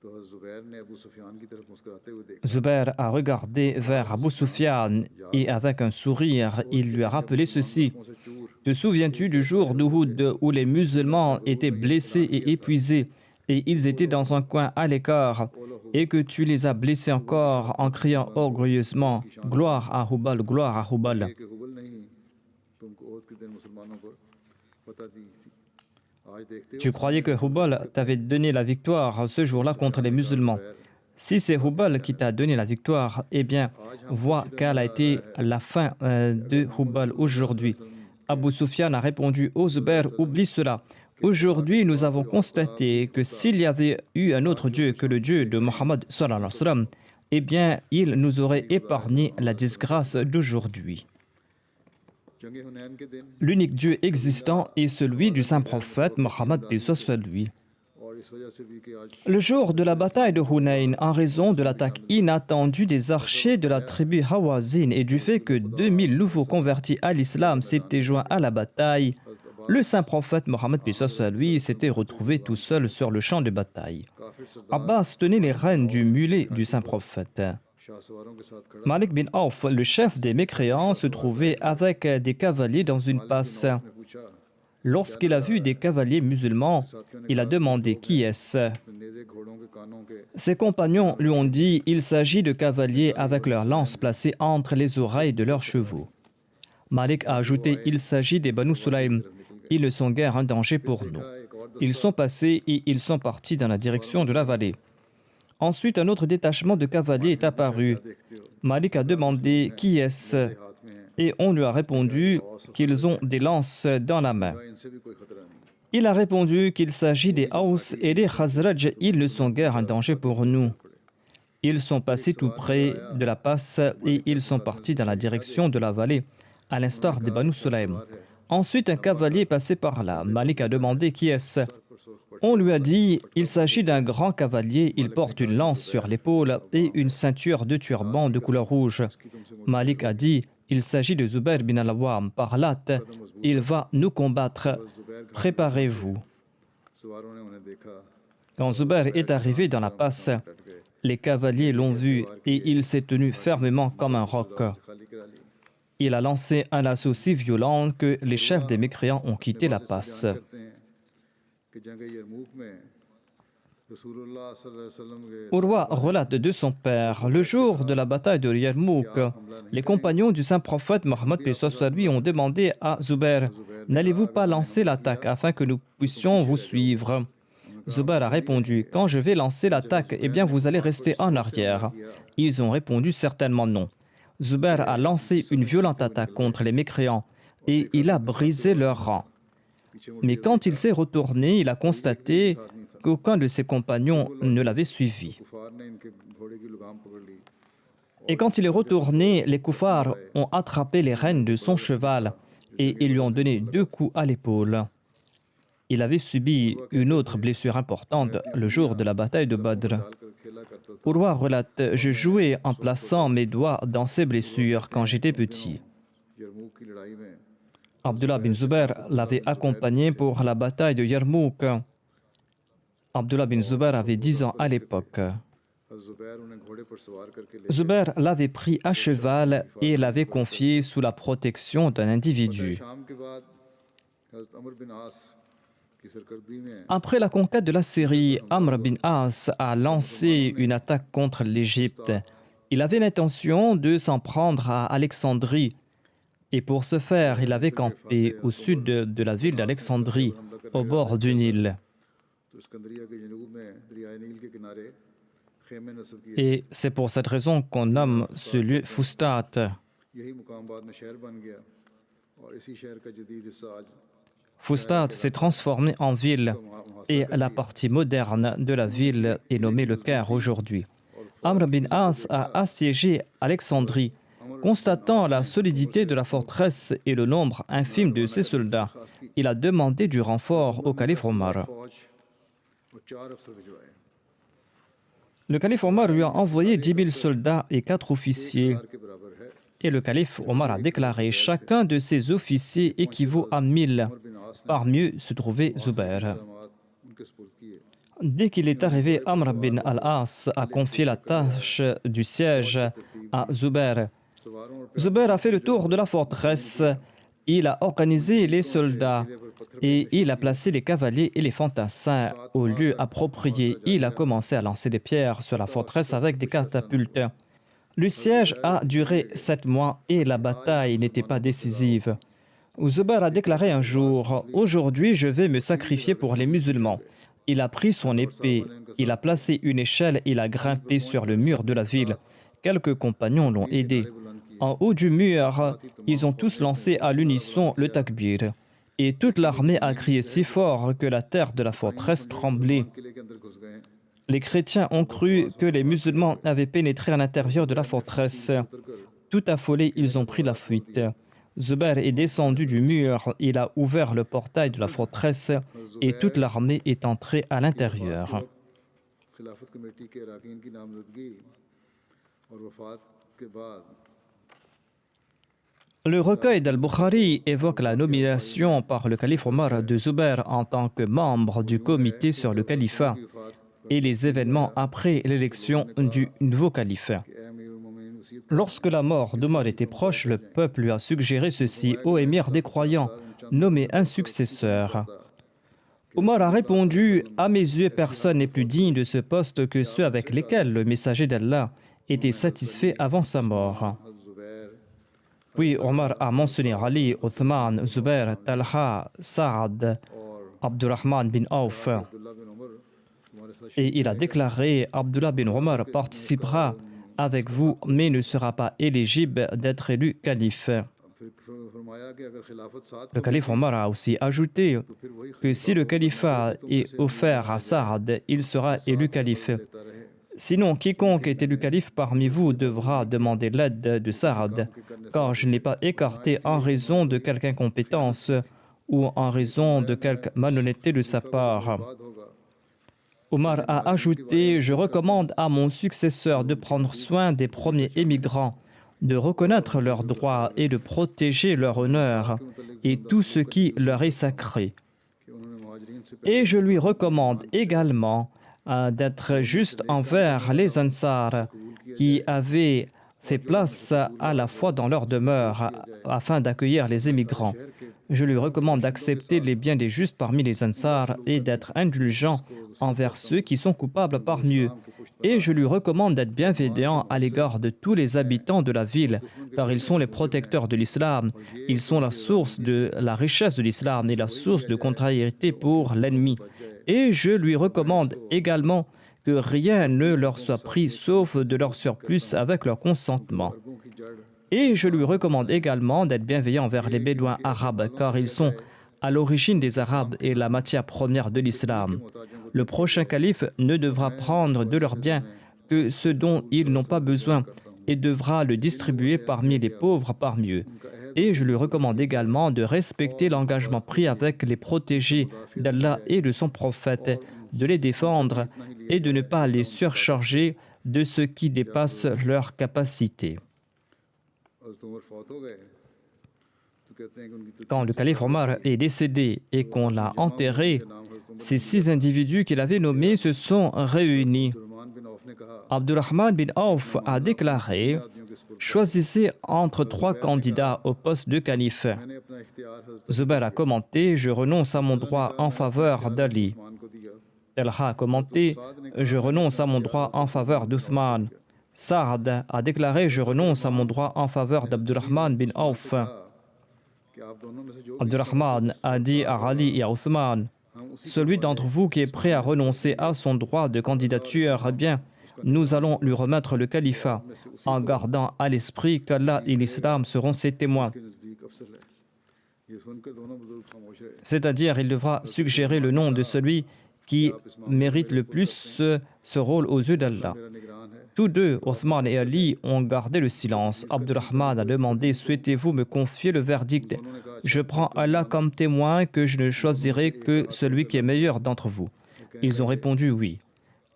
तो जुबैर ने अबू सुफियान की तरफ मुस्कुराते हुए देखा Zubair a regardé vers Abu Sufyan et avec un sourire, il lui a rappelé ceci: से चूर Te souviens-tu du jour d'Uhud où les musulmans étaient blessés et épuisés et ils étaient dans un coin à l'écart et que tu les as blessés encore en criant orgueilleusement: Gloire à Hubal, gloire à Hubal. कि हुबल नहीं तुमको ओहद के दिन मुसलमानों को फतह दी थी आज देखते Tu croyais que Hubal t'avait donné la victoire ce jour-là contre les musulmans. Si c'est Hubal qui t'a donné la victoire, eh bien, vois quelle a été la fin de Hubal aujourd'hui. Abu Sufyan a répondu: Ô Zubair, oublie cela. Aujourd'hui, nous avons constaté que s'il y avait eu un autre Dieu que le Dieu de Mohammed sallallahu alayhi wa sallam, eh bien, il nous aurait épargné la disgrâce d'aujourd'hui. जंग हुनैन के दिन L'unique Dieu existant est celui du saint prophète Mohammed paix soit sur lui. और इस वजह से भी कि आज Le jour de la bataille de Hunayn, en raison de l'attaque inattendue des archers de la tribu Hawazin et du fait que 2000 nouveaux convertis à l'islam s'étaient joints à la bataille, le saint prophète Mohammed paix soit sur lui s'était retrouvé tout seul sur le champ de bataille. काफिर सरदार Abbas tenait les rênes du mulet du saint prophète. Shah सवारों के साथ खड़ा Malik bin Auf, le chef des mécréants, se trouvait avec des cavaliers dans une passe. ने पूछा Lorsqu'il a vu des cavaliers musulmans, il a demandé: Qui est-ce? नेज़े घोड़ों के कानों के Ses compagnons lui ont dit: Il s'agit de cavaliers avec leurs lances placées entre les oreilles de leurs chevaux. Malik a ajouté: Il s'agit des Banu Sulaym. Ils ne sont guère un danger pour nous. एक और Ils sont passés et ils sont partis dans la direction de la vallée. Ensuite, un autre détachement de cavaliers est apparu. देखते हो Malik a demandé: Qui est-ce? हाथ में है Et on lui a répondu qu'ils ont des lances dans la main. इनसे भी कोई खतरा नहीं Il a répondu qu'il s'agit des Haus et des Khazraj. Ils ne sont guère un danger pour nous. Ils sont passés tout près de la passe et ils sont partis dans la direction de la vallée, à l'instar des Banu Sulaym. Ensuite, un cavalier est passé par là. Malik a demandé: Qui est-ce? On lui a dit: Il s'agit d'un grand cavalier, il porte une lance sur l'épaule et une ceinture de turban de couleur rouge. Malik a dit: Il s'agit de Zubair bin al-Awwam. Par Lat, il va nous combattre. Préparez-vous. सवारों ने उन्हें देखा Quand Zubair est arrivé dans la passe, les cavaliers l'ont vu et il s'est tenu fermement comme un roc. खाली करा ली Il a lancé un assaut si violent que les chefs des mécréants ont quitté la passe. करते हैं कि जंग यरमूक में रसूलुल्लाह सल्लल्लाहु अलैहि वसल्लम के Urwa relate de son père: Le jour de la bataille de Yarmouk, les compagnons du saint prophète Mohammed paix soit sur lui ont demandé à Zubair: N'allez-vous pas lancer l'attaque afin que nous puissions vous suivre? Zubair a répondu: Quand je vais lancer l'attaque, eh bien vous allez rester en arrière. Ils ont répondu: Certainement non. Zubair a lancé une violente attaque contre les mécréants et il a brisé leurs rangs. Mais quand il s'est retourné, il a constaté qu'aucun de ses compagnons ne l'avait suivi. कुफार ने इनके घोड़े की लगाम पकड़ ली Et quand il est retourné, les koufars ont attrapé les rênes de son cheval et ils lui ont donné 2 coups à l'épaule. Il avait subi une autre blessure importante le jour de la bataille de Badr. डालकर खेला करता था Urwa relate: Je jouais en plaçant mes doigts dans ces blessures quand j'étais petit. यरमूक की लड़ाई में Abdullah bin Zubair l'avait accompagné pour la bataille de Yarmouk. Abdullah bin Zubair avait 10 ans à l'époque. जुबैर उन्हें घोड़े पर सवार करके ले Zubair l'avait pris à cheval et l'avait confié sous la protection d'un individu. शाम के बाद हज़रत अमर बिन आस की सरकर्दी में Après la conquête de la Syrie, Amr bin As a lancé une attaque contre l'Égypte. Il avait l'intention de s'en prendre à Alexandrie. Et pour ce faire, il avait campé au sud de la ville d'Alexandrie, au bord du Nil. तो सिकंदरिया के जनूब में दरियाए नील के किनारे खेमे नस्ब किए Et c'est pour cette raison qu'on nomme ce lieu Fustat. यही मुकाम बाद में शहर बन गया और इसी शहर का जदीद हिस्सा आज Fustat s'est transformé en ville et la partie moderne de la ville est nommée le Caire aujourd'hui. Amr bin As a assiégé Alexandrie. Constatant la solidité de la forteresse et le nombre infime de ses soldats, il a demandé du renfort au calife Omar. Le calife Omar lui a envoyé 10 000 soldats et 4 officiers. Et le calife Omar a déclaré: chacun de ces officiers équivaut à 1000. Parmi eux se trouvait Zubair. Dès qu'il est arrivé, Amr bin al-As a confié la tâche du siège à Zubair. Zubair a fait le tour de la forteresse, il a organisé les soldats et il a placé les cavaliers et les fantassins au lieu approprié. Il a commencé à lancer des pierres sur la forteresse avec des catapultes. Le siège a duré 7 mois et la bataille n'était pas décisive. Zubair a déclaré un jour: « Aujourd'hui, je vais me sacrifier pour les musulmans. » Il a pris son épée, il a placé une échelle, il a grimpé sur le mur de la ville. Quelques compagnons l'ont aidé. En haut du mur, ils ont tous lancé à l'unisson le takbir. Et toute l'armée a crié si fort que la terre de la forteresse tremblait. Les chrétiens ont cru que les musulmans avaient pénétré à l'intérieur de la forteresse. Tout affolés, ils ont pris la fuite. Zubair est descendu du mur, il a ouvert le portail de la forteresse et toute l'armée est entrée à l'intérieur. Le recueil d'Al-Bukhari évoque la nomination par le calife Omar de Zubair en tant que membre du comité sur le califat et les événements après l'élection du nouveau calife. Lorsque la mort d'Omar était proche, le peuple lui a suggéré ceci: « Ô émir des croyants, nommez un successeur. » Omar a répondu: « À mes yeux, personne n'est plus digne de ce poste que ceux avec lesquels le messager d'Allah était satisfait avant sa mort. » Puis Omar a mentionné Ali, Othman, Zubair, Talha, Saad, Abdurrahman bin Auf. Et il a déclaré: « Abdullah bin Omar participera avec vous, mais ne sera pas éligible d'être élu calife. » Le calife Omar a aussi ajouté que si le califat est offert à Saad, il sera élu calife. Sinon, quiconque est élu calife parmi vous devra demander l'aide de Saad, car je n'ai pas écarté en raison de quelque incompétence ou en raison de quelque malhonnêteté de sa part. Omar a ajouté: « Je recommande à mon successeur de prendre soin des premiers émigrants, de reconnaître leurs droits et de protéger leur honneur et tout ce qui leur est sacré. Et je lui recommande également d'être juste envers les Ansar qui avaient fait place à la fois dans leur demeure afin d'accueillir les émigrants. Je lui recommande d'accepter les biens des justes parmi les Ansar et d'être indulgent envers ceux qui sont coupables parmi eux. Et je lui recommande d'être bienveillant à l'égard de tous les habitants de la ville, car ils sont les protecteurs de l'islam, ils sont la source de la richesse de l'islam et la source de contrariété pour l'ennemi. Et je lui recommande également que rien ne leur soit pris sauf de leur surplus avec leur consentement. Et je lui recommande également d'être bienveillant envers les Bédouins arabes, car ils sont à l'origine des Arabes et la matière première de l'islam. Le prochain calife ne devra prendre de leurs biens que ce dont ils n'ont pas besoin et devra le distribuer parmi les pauvres parmi eux. Et je lui recommande également de respecter l'engagement pris avec les protégés d'Allah et de son prophète, de les défendre et de ne pas les surcharger de ce qui dépasse leur capacité. » Quand le calife Omar est décédé et qu'on l'a enterré, ces 6 individus qu'il avait nommés se sont réunis. Abdurrahman bin Auf a déclaré: « Choisissez entre 3 candidats au poste de calife. » Zubair a commenté: « Je renonce à mon droit en faveur d'Ali. » Talha a commenté: « Je renonce à mon droit en faveur d'Uthman. » Saad a déclaré: « Je renonce à mon droit en faveur d'Abdurrahman bin Auf. » Abdurrahman a dit à Ali et à Uthman: « Celui d'entre vous qui est prêt à renoncer à son droit de candidature, eh bien, nous allons lui remettre le califat, en gardant à l'esprit qu'Allah et l'Islam seront ses témoins. » ये सुनकर दोनों बुजुर्ग खामोश रहे। C'est-à-dire, il devra suggérer le nom de celui qui mérite le plus ce rôle aux yeux d'Allah. मेरा निगरान है। Tous deux, Othman et Ali, ont gardé le silence. Abdurrahman a demandé: souhaitez-vous me confier le verdict? Je prends Allah comme témoin que je ne choisirai que celui qui est meilleur d'entre vous. Ils ont répondu oui.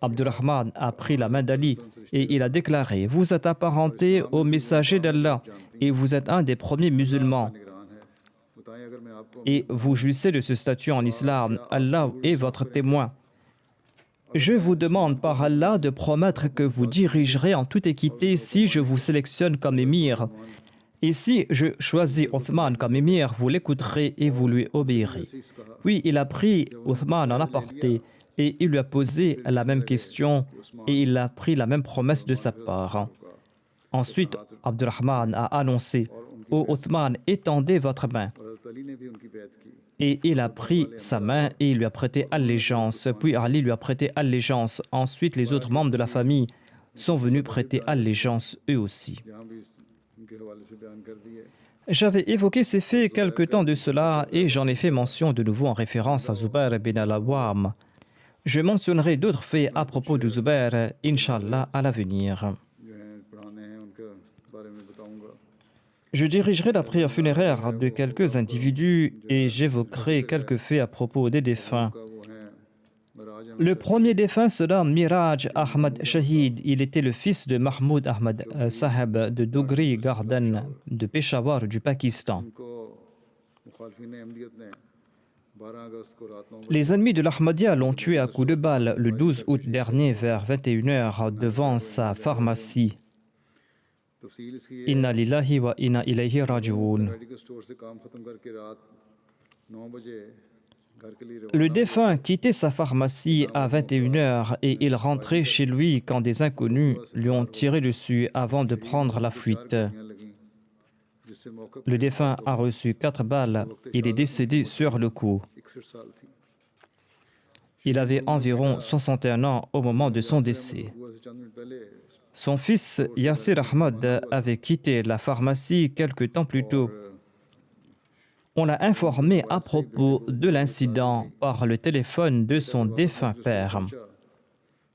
Abdurrahman a pris la main d'Ali et il a déclaré: vous êtes apparenté au messager d'Allah et vous êtes un des premiers musulmans. निगरान है। बताएं अगर मैं आपको Et vous jouissez de ce statut en islam. Allah est votre témoin. Je vous demande par Allah de promettre que vous dirigerez en toute équité si je vous sélectionne comme émir. Et si je choisis Othman comme émir, vous l'écouterez et vous lui obéirez. Puis il a pris Othman en aparté et il lui a posé la même question et il a pris la même promesse de sa part. Ensuite, Abdurrahman a annoncé: ô Othman, étendez votre main. और हज़रत अली ने भी उनकी बैत की। Et il a pris sa main et il lui a prêté allégeance. Puis Ali lui a prêté allégeance. Ensuite, les autres membres de la famille sont venus prêter allégeance eux aussi. यहाँ भी उनके हवाले से बयान कर दिए। J'avais évoqué ces faits quelque temps de cela et j'en ai fait mention de nouveau en référence à Zubair bin al-Awwam. Je mentionnerai d'autres faits à propos de Zubair, Inch'Allah, à l'avenir. जो हैं पुराने हैं उनके बारे में बताऊंगा। Je dirigerai la prière funéraire de quelques individus et j'évoquerai quelques faits à propos des défunts. का वो हैं मिराज Ahmad Le premier défunt sera Miraj Ahmad Shahid. Il était le fils de Mahmoud Ahmad Saheb de Dugri Garden de Peshawar du Pakistan. को मुखालफिन अहमदियत ने 12 अगस्त को रात 9 बजे Les ennemis de l'Ahmadiyya l'ont tué à coups de balle le 12 août dernier vers 21h devant sa pharmacie. तफसील इसकी ये Inna lillahi wa inna ilayhi raji'un. Medical store से काम खत्म करके रात 9 बजे घर के लिए Le défunt quittait sa pharmacie à 21h et il rentrait chez lui quand des inconnus lui ont tiré dessus avant de prendre la fuite. रवाना लगी जिससे मौके Le défunt a reçu 4 balles. Il est décédé sur le coup. 61 साल थी। Il avait environ 61 ans au moment de son décès. हुआ से चंद मिनट पहले Son fils Yassir Ahmad avait quitté la pharmacie quelque temps plus tôt. On l'a informé à propos de l'incident par le téléphone de son défunt père.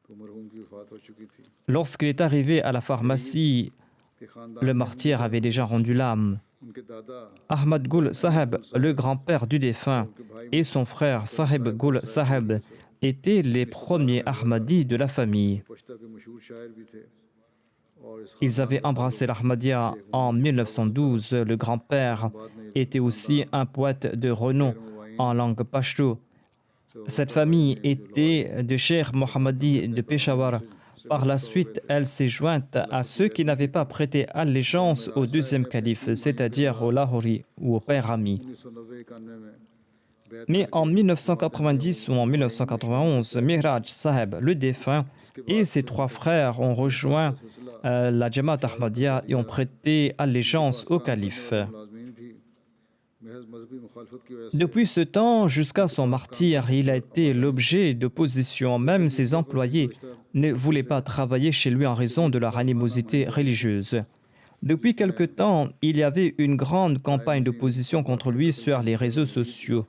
तो मरहूम की वफात हो चुकी थी Lorsqu'il est arrivé à la pharmacie, कि खानदान le martyr avait déjà rendu l'âme. उनके दादा Ahmad Gul Saheb, le grand-père du défunt, et son frère Saheb Gul Saheb étaient les premiers Ahmadis de la famille. पश्ता के मशहूर शायर भी थे और इस Ils avaient embrassé l'Ahmadiyya en 1912. Le grand-père était aussi un poète de renom en langue pashto. Cette famille était de Cheikh Mohammadi de Peshawar. Par la suite, elle s'est jointe à ceux qui n'avaient pas prêté allégeance au deuxième calife, c'est-à-dire au Lahori ou au père Ami. 1991 में बैत Mais en 1990 ou en 1991, Mihraj Saheb, le défunt, et ses 3 frères ont rejoint la Jamaat Ahmadiyya et ont prêté allégeance au calife. मुलाजमीन भी महज मजहबी मुखालफत की वजह से Depuis ce temps jusqu'à son martyr, il a été l'objet d'opposition. Même ses employés ne voulaient pas travailler chez lui en raison de leur animosité religieuse. Depuis quelque temps, il y avait une grande campagne d'opposition contre lui sur les réseaux sociaux.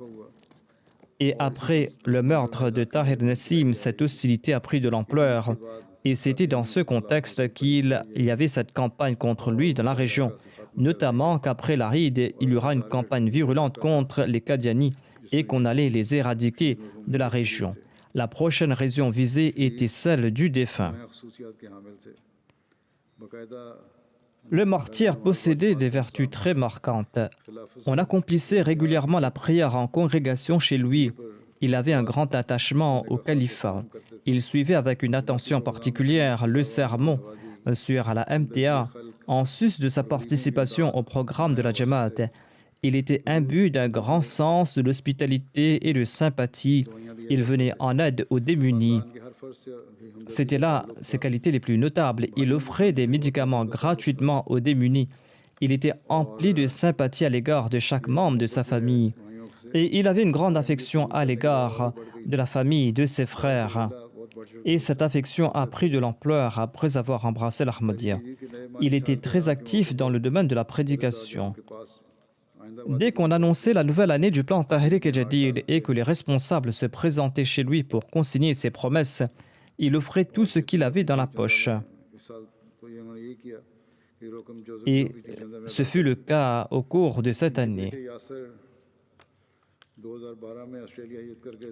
Et après le meurtre de Tahir Nassim, cette hostilité a pris de l'ampleur. Et c'était dans ce contexte qu'il y avait cette campagne contre lui dans la région. Notamment qu'après la ride, il y aura une campagne virulente contre les Qadianis et qu'on allait les éradiquer de la région. La prochaine région visée était celle du défunt. नया खसूसियात के हामिल थे बाकायदा Le martyr possédait des vertus très marquantes. On accomplissait régulièrement la prière en congrégation chez lui. Il avait un grand attachement au califat. Il suivait avec une attention particulière le sermon sur la MTA en sus de sa participation au programme de la Jamaat. Il était imbu d'un grand sens de l'hospitalité et de sympathie. Il venait en aide aux démunis. के हर फर्ज से भी हम C'était là ses qualités les plus notables. Il offrait des médicaments gratuitement aux démunis. Il était empli de sympathie à l'égard de chaque membre de sa famille. Et il avait une grande affection à l'égard de la famille de ses frères. बहुत बढ़ Et cette affection a pris de l'ampleur après avoir embrassé l'Ahmadiyya. Il était très actif dans le domaine de la prédication. के पास Dès qu'on annonçait la nouvelle année du plan Tahrik Jadid et que les responsables se présentaient chez lui pour consigner ses promesses, il offrait tout ce qu'il avait dans la poche. Et ce fut le cas au cours de cette année.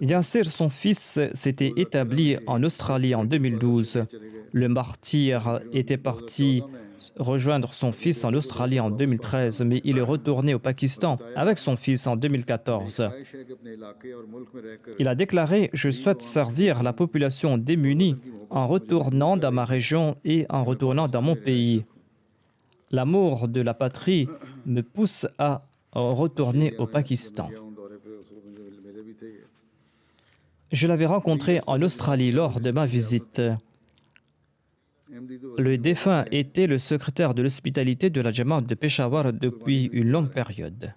Yasser, son fils, s'était établi en Australie en 2012. Le martyr était parti rejoindre son fils en Australie en 2013, mais il est retourné au Pakistan avec son fils en 2014. Il a déclaré « Je souhaite servir la population démunie en retournant dans ma région et en retournant dans mon pays. L'amour de la patrie me pousse à retourner au Pakistan. » Je l'avais rencontré en Australie lors de ma visite. Le défunt était le secrétaire de l'hospitalité de la Jamaat de Peshawar depuis une longue période.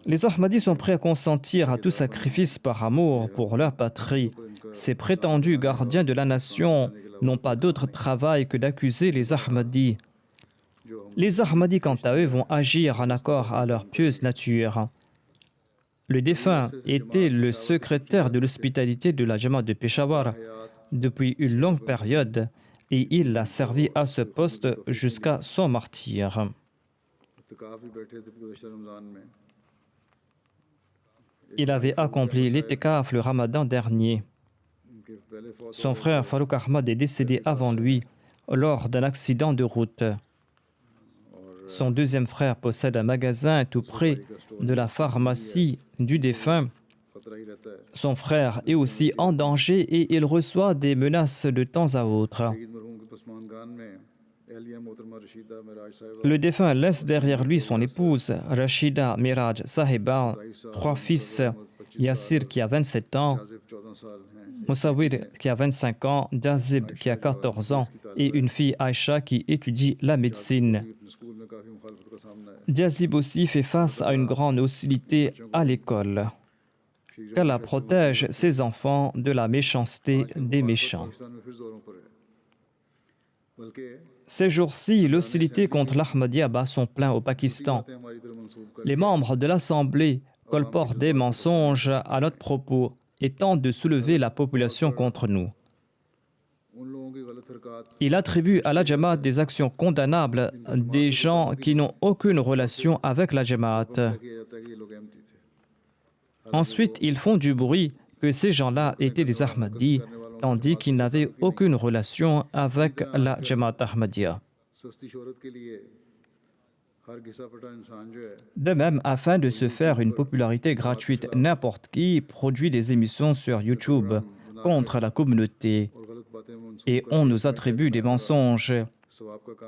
Les Ahmadis sont prêts à consentir à tout sacrifice par amour pour leur patrie. Ces prétendus gardiens de la nation n'ont pas d'autre travail que d'accuser les Ahmadis. Les Ahmadis, quant à eux, vont agir en accord à leur pieuse nature. Le défunt était le secrétaire de l'hospitalité de la Jamaat de Peshawar depuis une longue période et il a servi à ce poste jusqu'à son martyre. Il avait accompli l'itikaf le ramadan dernier. Son frère Farouk Ahmad est décédé avant lui lors d'un accident de route. Son deuxième frère possède un magasin tout près de la pharmacie du défunt. Son frère est aussi en danger et il reçoit des menaces de temps à autre. Le défunt laisse derrière lui son épouse, Rashida Miraj Sahiba, 3 fils, Yassir qui a 27 ans, Moussawir qui a 25 ans, Dazib qui a 14 ans et une fille Aïcha qui étudie la médecine. Dazib aussi fait face à une grande hostilité à l'école. Qu'Allah protège ses enfants de la méchanceté des méchants. Ces jours-ci, l'hostilité contre l'Ahmadiyya bat son plein au Pakistan. Les membres de l'Assemblée colportent des mensonges à notre propos et tentent de soulever la population contre nous. Il attribue à la Jamaat des actions condamnables des gens qui n'ont aucune relation avec la Jamaat. Ensuite, ils font du bruit que ces gens-là étaient des Ahmadis, tandis qu'ils n'avaient aucune relation avec la Jamaat Ahmadiyya. De même, afin de se faire une popularité gratuite, n'importe qui produit des émissions sur YouTube contre la communauté et on nous attribue des mensonges.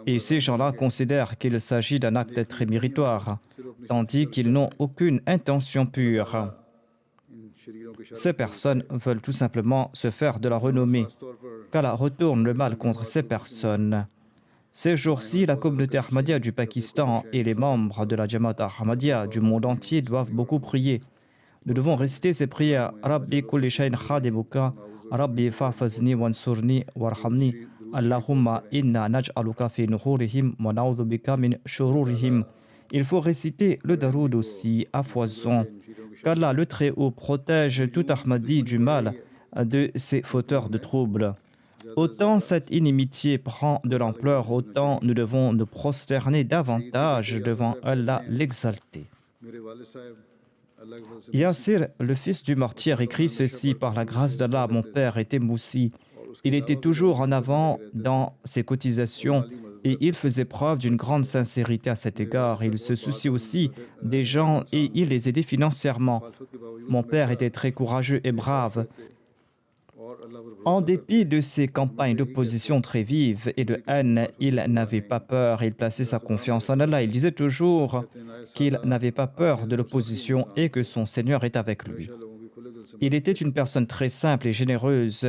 Et ces gens-là considèrent qu'il s'agit d'un acte très méritoire, tandis qu'ils n'ont aucune intention pure. Ces personnes veulent tout simplement se faire de la renommée. Qu'Allah retourne le mal contre ces personnes. Ces jours-ci, la communauté Ahmadiyya du Pakistan et les membres de la Jamaat Ahmadiyya du monde entier doivent beaucoup prier. Nous devons réciter ces prières. Rabbi kulli shayn khadimuka, Rabbi fa'fazni wansurni warhamni, Allahumma inna naj'aluka fi nuhurihim wa na'udhu bika min shururihim. Il faut réciter le daroud aussi à foison. Qu'Allah le Très-Haut protège tout Ahmadi du mal de ces fauteurs de troubles. Autant cette inimitié prend de l'ampleur, autant nous devons nous prosterner davantage devant Allah l'exalté. Yassir, le fils du martyr, écrit ceci: par la grâce d'Allah, mon père était moussi. Il était toujours en avant dans ses cotisations et il faisait preuve d'une grande sincérité à cet égard. Il se souciait aussi des gens et il les aidait financièrement. Mon père était très courageux et brave. En dépit de ses campagnes d'opposition très vives et de haine, il n'avait pas peur, il plaçait sa confiance en Allah. Il disait toujours qu'il n'avait pas peur de l'opposition et que son Seigneur est avec lui. Il était une personne très simple et généreuse.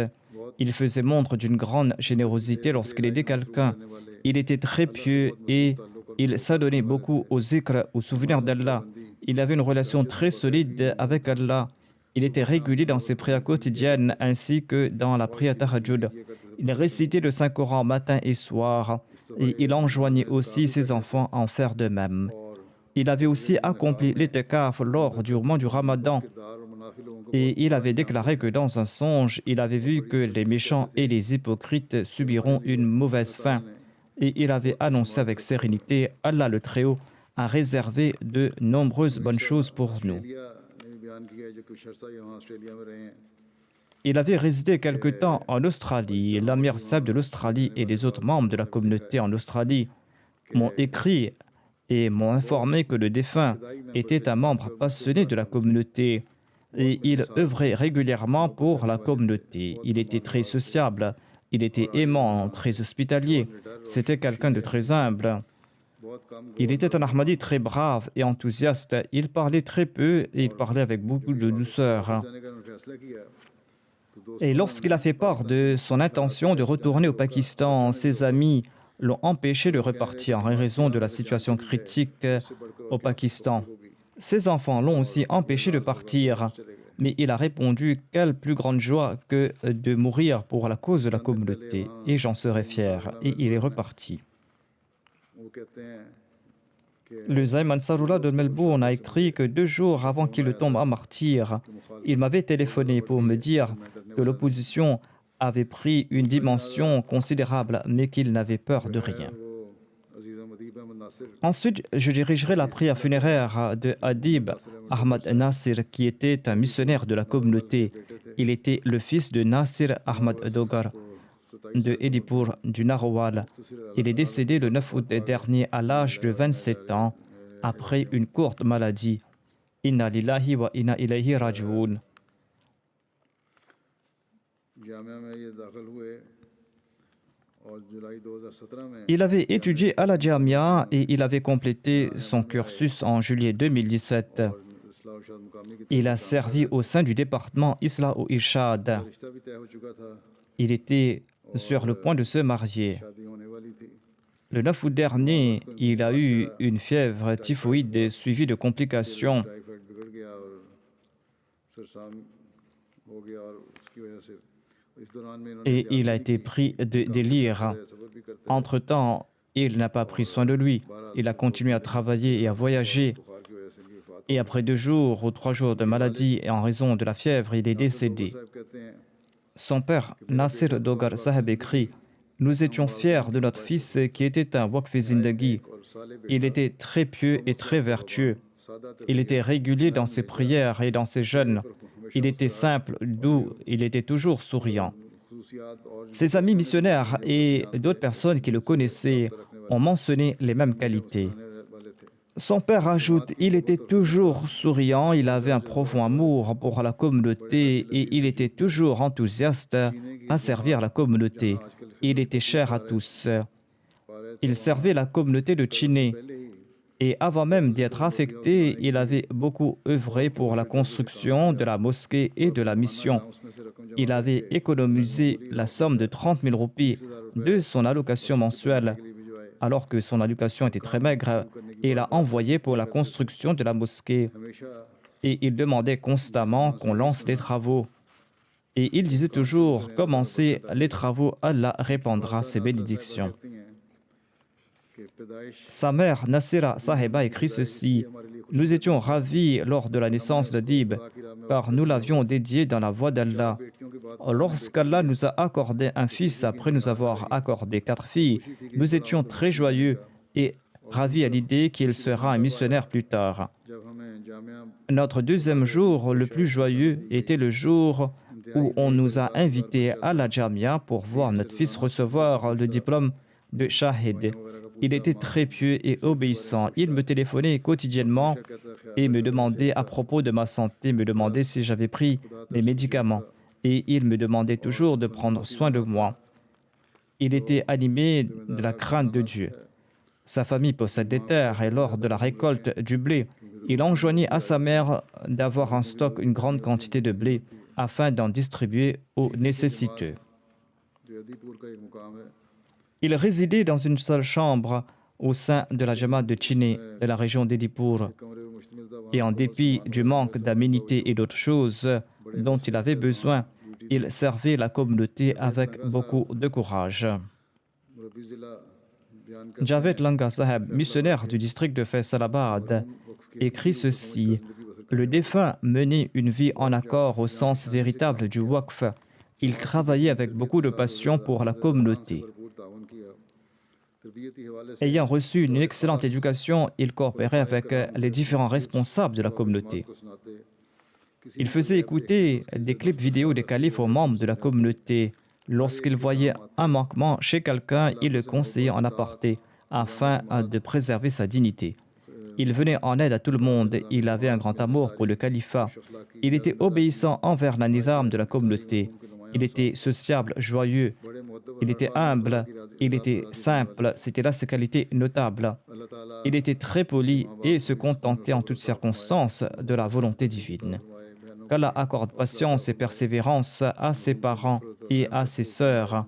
Il faisait montre d'une grande générosité lorsqu'il aidait quelqu'un. Il était très pieux et il s'adonnait beaucoup au zikr, au souvenir d'Allah. Il avait une relation très solide avec Allah. Il était régulier dans ses prières quotidiennes ainsi que dans la prière tahajjud. Il récitait le Saint-Coran matin et soir. et il enjoignait aussi ses enfants à en faire de même. Il avait aussi accompli l'itikaf lors du mois du Ramadan et il avait déclaré que dans un songe, il avait vu que les méchants et les hypocrites subiront une mauvaise fin. Et il avait annoncé avec sérénité, Allah le Très-Haut a réservé de nombreuses bonnes choses pour nous. Il avait résidé quelque temps en Australie. L'Amir Sahib de l'Australie et les autres membres de la communauté en Australie m'ont écrit et m'ont informé que le défunt était un membre passionné de la communauté et il œuvrait régulièrement pour la communauté. Il était très sociable, il était aimant, très hospitalier. C'était quelqu'un de très humble. Il était un Ahmadi très brave et enthousiaste. Il parlait très peu et il parlait avec beaucoup de douceur. Et lorsqu'il a fait part de son intention de retourner au Pakistan, ses amis l'ont empêché de repartir en raison de la situation critique au Pakistan. Ses enfants l'ont aussi empêché de partir, mais il a répondu « Quelle plus grande joie que de mourir pour la cause de la communauté, et j'en serai fier », et il est reparti. Le Zaim Ansarullah de Melbourne a écrit que 2 jours avant qu'il tombe en martyr, il m'avait téléphoné pour me dire que l'opposition avait pris une dimension considérable, mais qu'il n'avait peur de rien. Ensuite, je dirigerai la prière funéraire de Adib Ahmad Nasir, qui était un missionnaire de la communauté. Il était le fils de Nasir Ahmad Dogar de Edipur du Narowal. Il est décédé le 9 août dernier à l'âge de 27 ans après une courte maladie. Inna lillahi wa inna ilayhi raji'un. Il avait étudié à la Jamia et il avait complété son cursus en juillet 2017. Il a servi au sein du département Islah ou Irshad. Il était sur le point de se marier. Le 9 août dernier, il a eu une fièvre typhoïde suivie de complications. Et il a été pris de délire. Entre-temps, il n'a pas pris soin de lui. Il a continué à travailler et à voyager. Et après 2 jours ou 3 jours de maladie et en raison de la fièvre, il est décédé. Son père, Nasir Dogar Saheb, écrit « Nous étions fiers de notre fils qui était un Waqf Zindagi. Il était très pieux et très vertueux. Il était régulier dans ses prières et dans ses jeûnes. Il était simple, doux, il était toujours souriant. » Ses amis missionnaires et d'autres personnes qui le connaissaient ont mentionné les mêmes qualités. Son père ajoute, il était toujours souriant, il avait un profond amour pour la communauté et il était toujours enthousiaste à servir la communauté. Il était cher à tous. Il servait la communauté de Chiné et avant même d'y être affecté, il avait beaucoup œuvré pour la construction de la mosquée et de la mission. Il avait économisé la somme de 30 000 roupies de son allocation mensuelle, alors que son allocation était très maigre, et l'a envoyé pour la construction de la mosquée. Et il demandait constamment qu'on lance les travaux. Et il disait toujours, commencez les travaux, Allah répandra ses bénédictions. Sa mère, Nasira Sahiba, écrit ceci. Nous étions ravis lors de la naissance d'Adib, car nous l'avions dédié dans la voie d'Allah. Lorsqu'Allah nous a accordé un fils après nous avoir accordé 4 filles, nous étions très joyeux et ravis à l'idée qu'il sera un missionnaire plus tard. Notre 2e jour, le plus joyeux, était le jour où on nous a invités à la Jamia pour voir notre fils recevoir le diplôme de Shahid. Il était très pieux et obéissant. Il me téléphonait quotidiennement et me demandait à propos de ma santé, me demandait si j'avais pris mes médicaments. Et il me demandait toujours de prendre soin de moi. Il était animé de la crainte de Dieu. Sa famille possède des terres et lors de la récolte du blé, il enjoignait à sa mère d'avoir en stock une grande quantité de blé afin d'en distribuer aux nécessiteux. Il résidait dans une seule chambre au sein de la Jamaat de Chiné, de la région d'Edipur. Et en dépit du manque d'aménités et d'autres choses dont il avait besoin, il servait la communauté avec beaucoup de courage. Javed Langa Saheb, missionnaire du district de Faisalabad, écrit ceci. Le défunt menait une vie en accord au sens véritable du waqf. Il travaillait avec beaucoup de passion pour la communauté. Ayant reçu une excellente éducation, il coopérait avec les différents responsables de la communauté. Il faisait écouter des clips vidéo des califes aux membres de la communauté. Lorsqu'il voyait un manquement chez quelqu'un, il le conseillait en apporter afin de préserver sa dignité. Il venait en aide à tout le monde. Il avait un grand amour pour le califat. Il était obéissant envers la nizam de la communauté. Il était sociable, joyeux. Il était humble. Il était simple. C'était là ses qualités notables. Il était très poli et se contentait en toutes circonstances de la volonté divine. Qu'Allah accorde patience et persévérance à ses parents et à ses sœurs,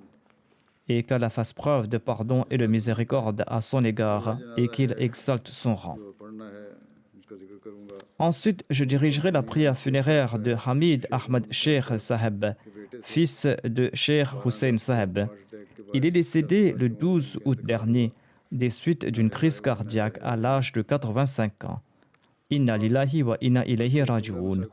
et qu'Allah fasse preuve de pardon et de miséricorde à son égard, et qu'il exalte son rang. Ensuite, je dirigerai la prière funéraire de Hamid Ahmad Sheikh Saheb, fils de Sheikh Hussein Saheb. Il est décédé le 12 août dernier des suites d'une crise cardiaque à l'âge de 85 ans. Inna lillahi wa inna ilayhi raji'un.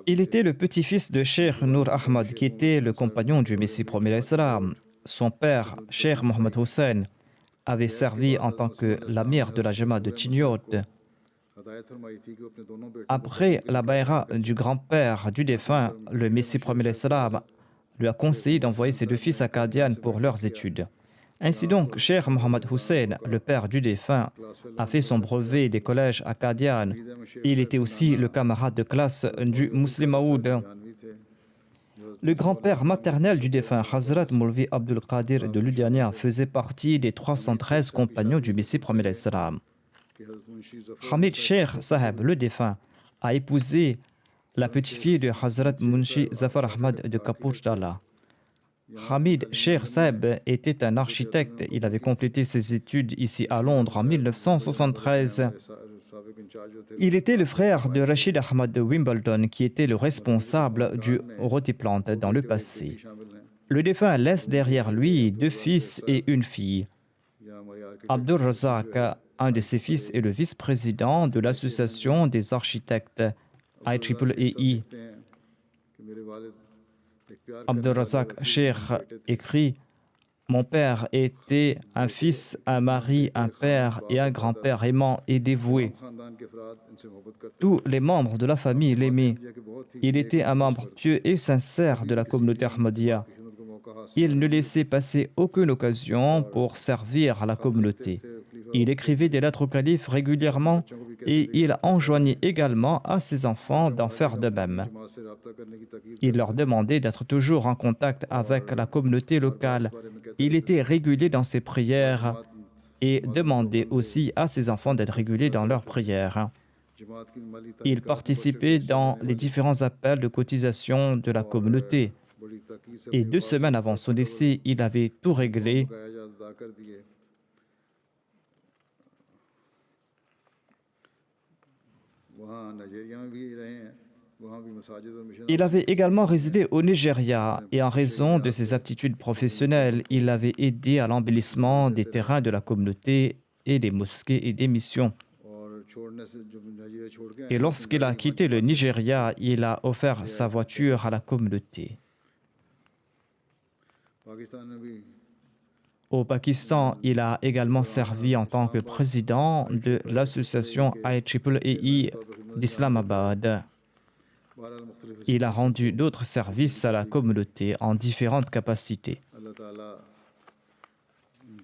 Il était le petit-fils de Cheikh Nour Ahmad, qui était le compagnon du Messie premier l'Islam. Son père, Cheikh Mohammed Hussein, avait servi en tant que l'amir de la Jamaat de Chinyot. Après la baïra du grand-père du défunt, le Messie premier l'Islam lui a conseillé d'envoyer ses deux fils à Qadian pour leurs études. Ainsi donc, Cheikh Mohammed Hussein, le père du défunt, a fait son brevet des collèges à Qadian. Il était aussi le camarade de classe du Muslim Maoud. Le grand-père maternel du défunt, Hazrat Moulvi Abdul Qadir de Ludhiana, faisait partie des 313 compagnons du Messie premier l'Islam. Hamid Sheikh Saheb, le défunt, a épousé la petite-fille de Hazrat Munshi Zafar Ahmad de Kapurtala. Hamid Sheikh Saheb était un architecte. Il avait complété ses études ici à Londres en 1973. Il était le frère de Rashid Ahmad de Wimbledon, qui était le responsable du Rotiplant dans le passé. Le défunt laisse derrière lui deux fils et une fille. Abdur Razak, un de ses fils, est le vice-président de l'association des architectes IEEE. Abdur Razak Sheikh écrit « Mon père était un fils, un mari, un père et un grand-père aimant et dévoué. Tous les membres de la famille l'aimaient. Il était un membre pieux et sincère de la communauté Ahmadiyya. Il ne laissait passer aucune occasion pour servir à la communauté. Il écrivait des lettres au calife régulièrement et il enjoignait également à ses enfants d'en faire de même. Il leur demandait d'être toujours en contact avec la communauté locale. Il était régulier dans ses prières et demandait aussi à ses enfants d'être réguliers dans leurs prières. Il participait dans les différents appels de cotisation de la communauté. Et 2 semaines avant son décès, il avait tout réglé. Il avait également résidé au Nigeria et en raison de ses aptitudes professionnelles, il avait aidé à l'embellissement des terrains de la communauté et des mosquées et des missions. Et lorsqu'il a quitté le Nigeria, il a offert sa voiture à la communauté. Au Pakistan, il a également servi en tant que président de l'association IEEE d'Islamabad. Il a rendu d'autres services à la communauté en différentes capacités.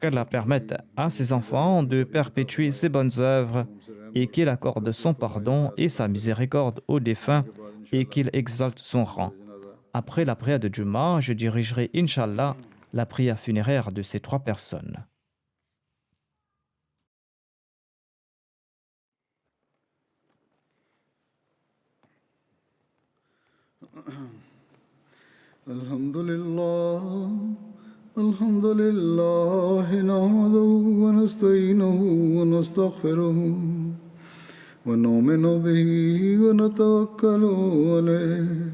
Qu'Allah permette à ses enfants de perpétuer ses bonnes œuvres et qu'il accorde son pardon et sa miséricorde aux défunts et qu'il exalte son rang. Après la prière de Juma, je dirigerai, Inch'Allah, la prière funéraire de ces 3 personnes. Alhamdulillah, alhamdulillah, nahmaduhu wa nasta'inuhu wa nastaghfiruhu wa nu'minu bihi wa natawakkalu alayhi.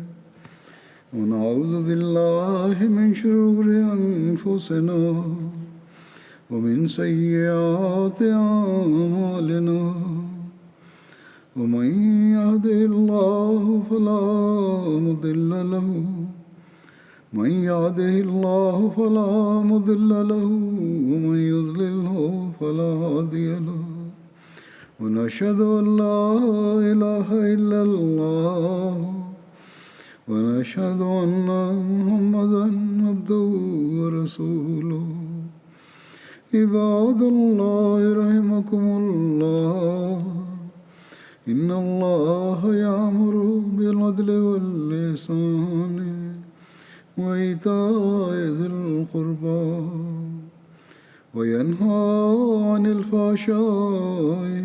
ونعوذ بالله من شرور أنفسنا ومن سيئات أعمالنا ومن يهده الله فلا مضل له من يهده الله فلا مضل له ومن يضلله فلا هادي له ونشهد أن لا إله إلا الله ونشهد أن محمدا عبده ورسوله عباد الله رحمكم الله إن الله يأمر بالعدل والإحسان وإيتاء ذي القربى وينهى عن الفحشاء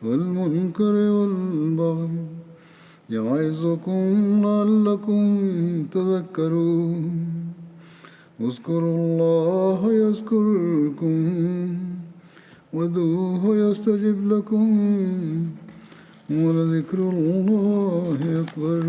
والمنكر والبغي يعظكم لعلكم تذكرون اذكروا الله يذكركم وادعوه يستجب لكم ولذكر الله أكبر